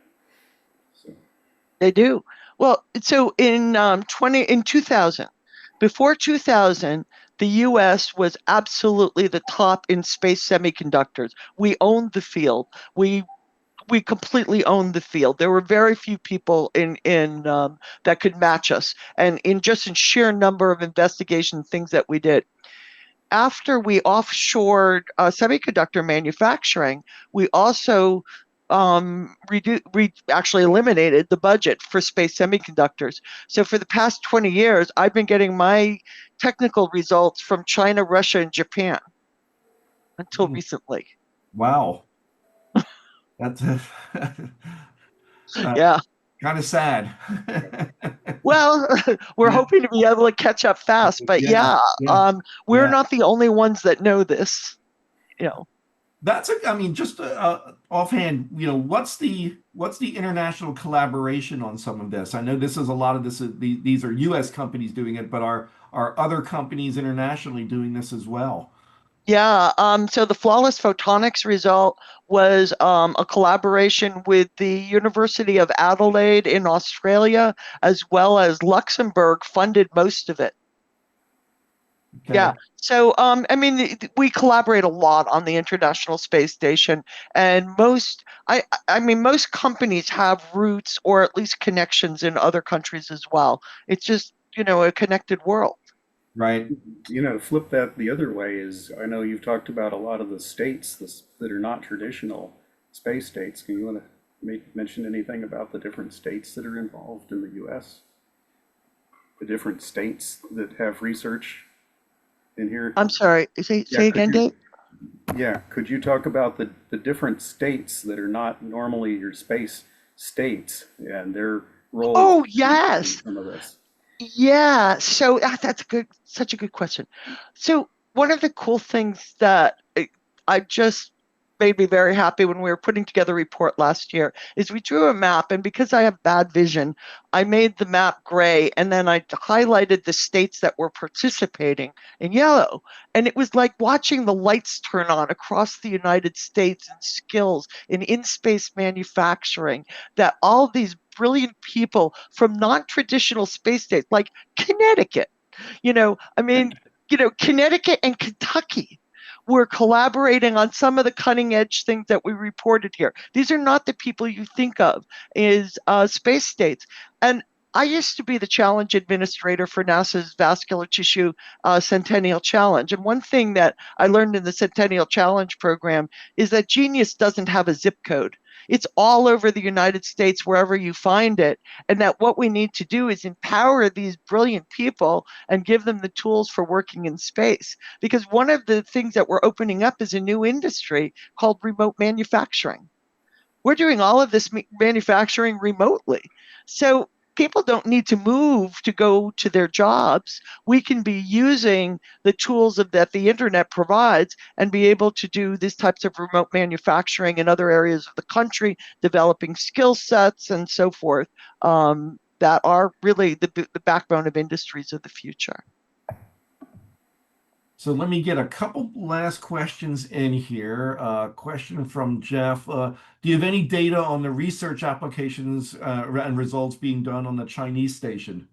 They do. Well, so in 2000, before 2000, the US was absolutely the top in space semiconductors. We owned the field. We completely owned the field. There were very few people in that could match us, and in sheer number of investigation things that we did. After we offshored semiconductor manufacturing, we also actually eliminated the budget for space semiconductors. So for the past 20 years, I've been getting my technical results from China, Russia, and Japan until Hmm. recently. Wow. That's Yeah. kind of sad. Well, we're Yeah, hoping to be able to catch up fast, but yeah, yeah, yeah, we're yeah. not the only ones that know this. You know, I mean, just offhand, what's the international collaboration on some of this? I know this is a lot of this. These are U.S. companies doing it, but are other companies internationally doing this as well? yeah. So the flawless photonics result was a collaboration with the University of Adelaide in Australia, as well as Luxembourg funded most of it. Yeah. Okay, So, I mean, we collaborate a lot on the International Space Station, and I mean, most companies have roots or at least connections in other countries as well. It's just, a connected world. right. To flip that the other way is, I know you've talked about a lot of the states that are not traditional space states. Can you want to mention anything about the different states that are involved in the U.S.? The different states that have research in here? I'm sorry. Yeah, Say again, Dave. could you talk about the different states that are not normally your space states and their role Oh, in yes. some of this? Yeah. So that's such a good question. So one of the cool things that I just made me very happy when we were putting together a report last year is we drew a map, and because I have bad vision, I made the map gray, and then I highlighted the states that were participating in yellow. And it was like watching the lights turn on across the United States and skills in space manufacturing, that all these brilliant people from non-traditional space states like Connecticut, I mean, Connecticut and Kentucky were collaborating on some of the cutting edge things that we reported here. These are not the people you think of as space states. And I used to be the challenge administrator for NASA's Vascular Tissue Centennial Challenge. And one thing that I learned in the Centennial Challenge program is that genius doesn't have a zip code. It's all over the United States, wherever you find it. And that what we need to do is empower these brilliant people and give them the tools for working in space. Because one of the things that we're opening up is a new industry called remote manufacturing. We're doing all of this manufacturing remotely. So people don't need to move to go to their jobs. We can be using the tools that the internet provides and be able to do these types of remote manufacturing in other areas of the country, developing skill sets and so forth, that are really the backbone of industries of the future. So let me get a couple last questions in here. Question from Jeff. Do you have any data on the research applications and results being done on the Chinese station?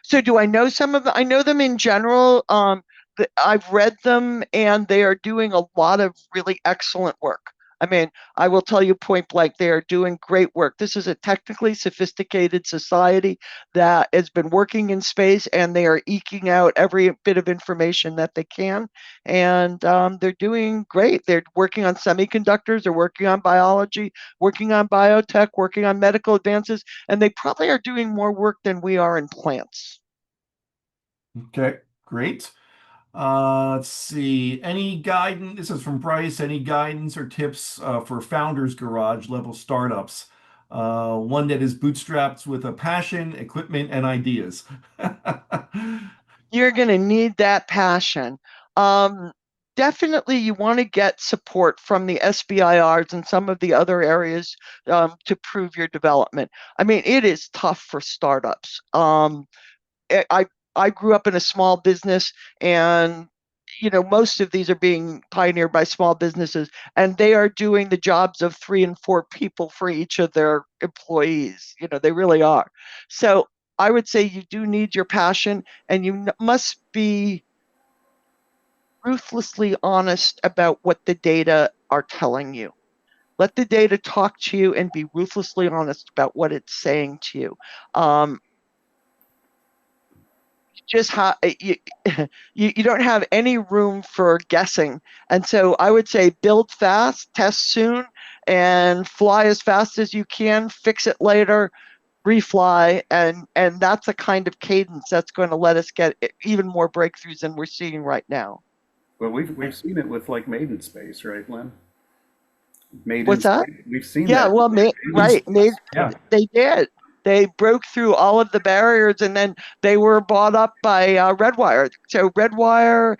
So do I know some of them? I know them in general. I've read them, and they are doing a lot of really excellent work. I mean, I will tell you point blank, they are doing great work. This is a technically sophisticated society that has been working in space, and they are eking out every bit of information that they can. And they're doing great. They're working on semiconductors, they're working on biology, working on biotech, working on medical advances, and they probably are doing more work than we are in plants. Okay, great. Let's see. Any guidance? This is from Bryce. Any guidance or tips for founders garage level startups? One that is bootstrapped with a passion, equipment, and ideas. You're going to need that passion. Um, Definitely, you want to get support from the SBIRs and some of the other areas to prove your development. I mean, it is tough for startups. I I grew up in a small business, and most of these are being pioneered by small businesses, and they are doing the jobs of 3 and 4 people for each of their employees. They really are. So I would say you do need your passion, and you must be ruthlessly honest about what the data are telling you. Let the data talk to you and be ruthlessly honest about what it's saying to you. Just you don't have any room for guessing. And so I would say build fast, test soon, and fly as fast as you can, fix it later, refly, and that's a kind of cadence that's going to let us get even more breakthroughs than we're seeing right now. Well, we've seen it with like Made in Space, right, Lynn? Made in What's that? Space. We've seen Yeah, that. well, right, Yeah. they did. They broke through all of the barriers, and then they were bought up by Redwire. So Redwire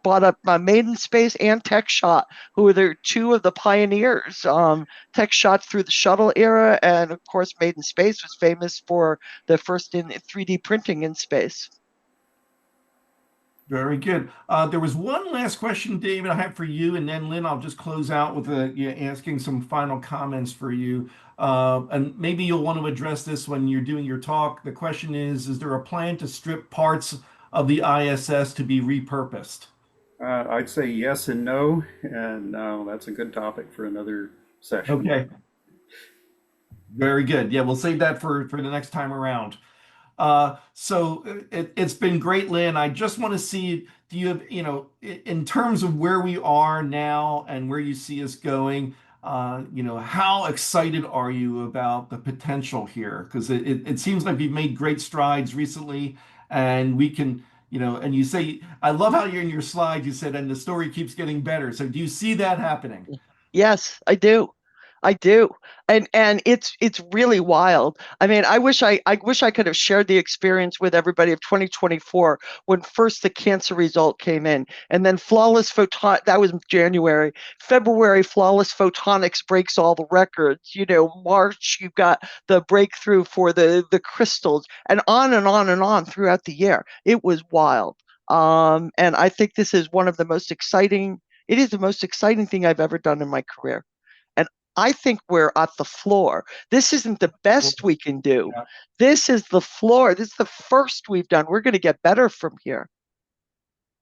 bought up Made in Space and TechShot, who were the two of the pioneers. TechShot through the shuttle era, and of course, Made in Space was famous for the first in 3D printing in space. Very good. There was one last question, David, I have for you, and then Lynn, I'll just close out with asking some final comments for you. And maybe you'll want to address this when you're doing your talk. The question is there a plan to strip parts of the ISS to be repurposed? I'd say yes and no, and that's a good topic for another session. Okay, very good. Yeah, we'll save that for the next time around. So it's been great, Lynn. I just want to see, do you have, in terms of where we are now and where you see us going, how excited are you about the potential here? Because it seems like we've made great strides recently, and we can, and you say, I love how you're in your slide, you said, and the story keeps getting better. So do you see that happening? Yes, I do. I do. And it's really wild. I mean, I wish I could have shared the experience with everybody of 2024 when first the cancer result came in, and then flawless photon, that was January. February, flawless photonics breaks all the records. March, you've got the breakthrough for the crystals, and on and on and on throughout the year. It was wild. And I think this is one of the most exciting, it is the most exciting thing I've ever done in my career. And I think we're at the floor. This isn't the best we can do. Yeah. This is the floor. This is the first we've done. We're going to get better from here.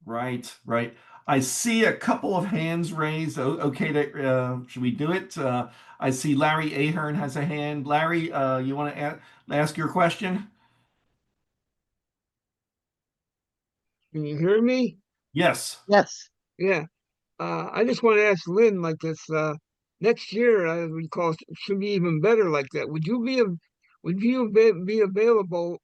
Right, right. I see a couple of hands raised. Okay, should we do it? I see Larry Ahern has a hand. Larry, you want to ask your question? Can you hear me? Yes. Yes. Yeah. I just want to ask Lynn like this. Next year, I would call should be even better like that. Would you be available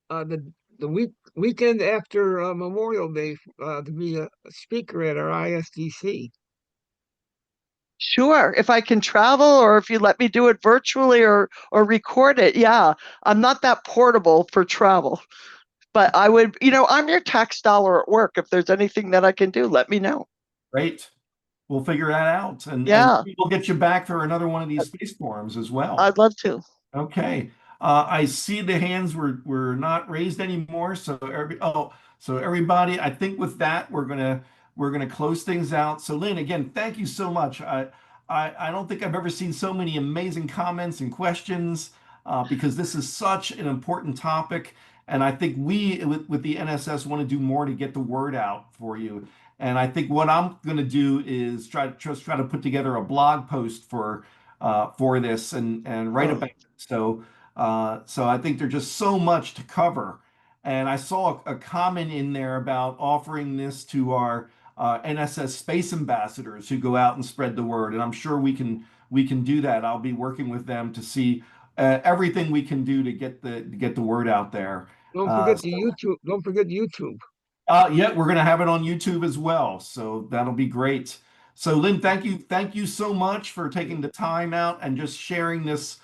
the weekend after Memorial Day to be a speaker at our ISDC? Sure. If I can travel or if you let me do it virtually or record it. Yeah. I'm not that portable for travel. But I would, I'm your tax dollar at work. If there's anything that I can do, let me know. Great. We'll figure that out, and Yeah, we'll get you back for another one of these space forums as well. I'd love to. Okay. I see the hands were not raised anymore. So everybody, I think with that we're gonna close things out. So Lynn, again, thank you so much. I don't think I've ever seen so many amazing comments and questions because this is such an important topic, and I think we with the NSS want to do more to get the word out for you. And I think what I'm going to do is try to put together a blog post for this and write Oh, about it. So I think there's just so much to cover. And I saw a comment in there about offering this to our NSS space ambassadors who go out and spread the word. And I'm sure we can do that. I'll be working with them to see everything we can do to get the word out there. don't Uh, forget the YouTube. Don't forget YouTube. yeah, we're going to have it on YouTube as well, so that'll be great. So, Lynn, thank you so much for taking the time out and just sharing this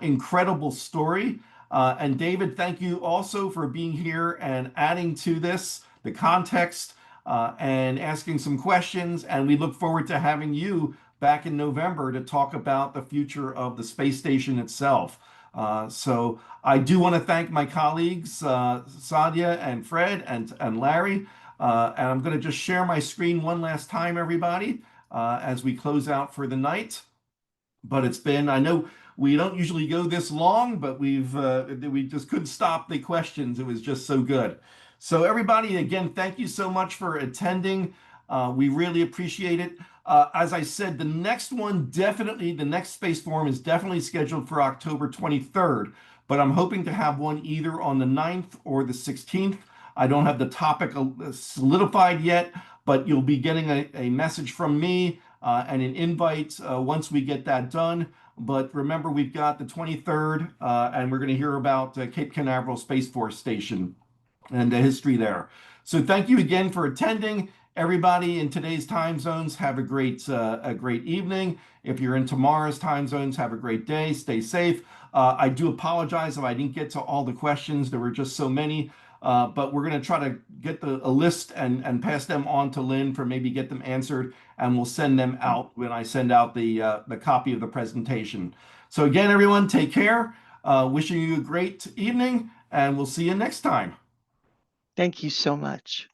incredible story. And David, thank you also for being here and adding to this the context and asking some questions. And we look forward to having you back in November to talk about the future of the space station itself. So I do want to thank my colleagues, Sadia and Fred and Larry. And I'm going to just share my screen one last time, everybody, as we close out for the night. But it's been, I know we don't usually go this long, but we just couldn't stop the questions. It was just so good. So everybody, again, thank you so much for attending. We really appreciate it. As I said, the next Space Forum is definitely scheduled for October 23rd, but I'm hoping to have one either on the 9th or the 16th. I don't have the topic solidified yet, but you'll be getting a message from me and an invite once we get that done. But remember, we've got the 23rd, and we're going to hear about Cape Canaveral Space Force Station and the history there. So thank you again for attending. Everybody in today's time zones, have a great evening. If you're in tomorrow's time zones, have a great day. Stay safe. I do apologize if I didn't get to all the questions. There were just so many. But we're going to try to get a list and pass them on to Lynn for maybe get them answered, and we'll send them out when I send out the copy of the presentation. So again, everyone, take care. Wishing you a great evening, and we'll see you next time. Thank you so much.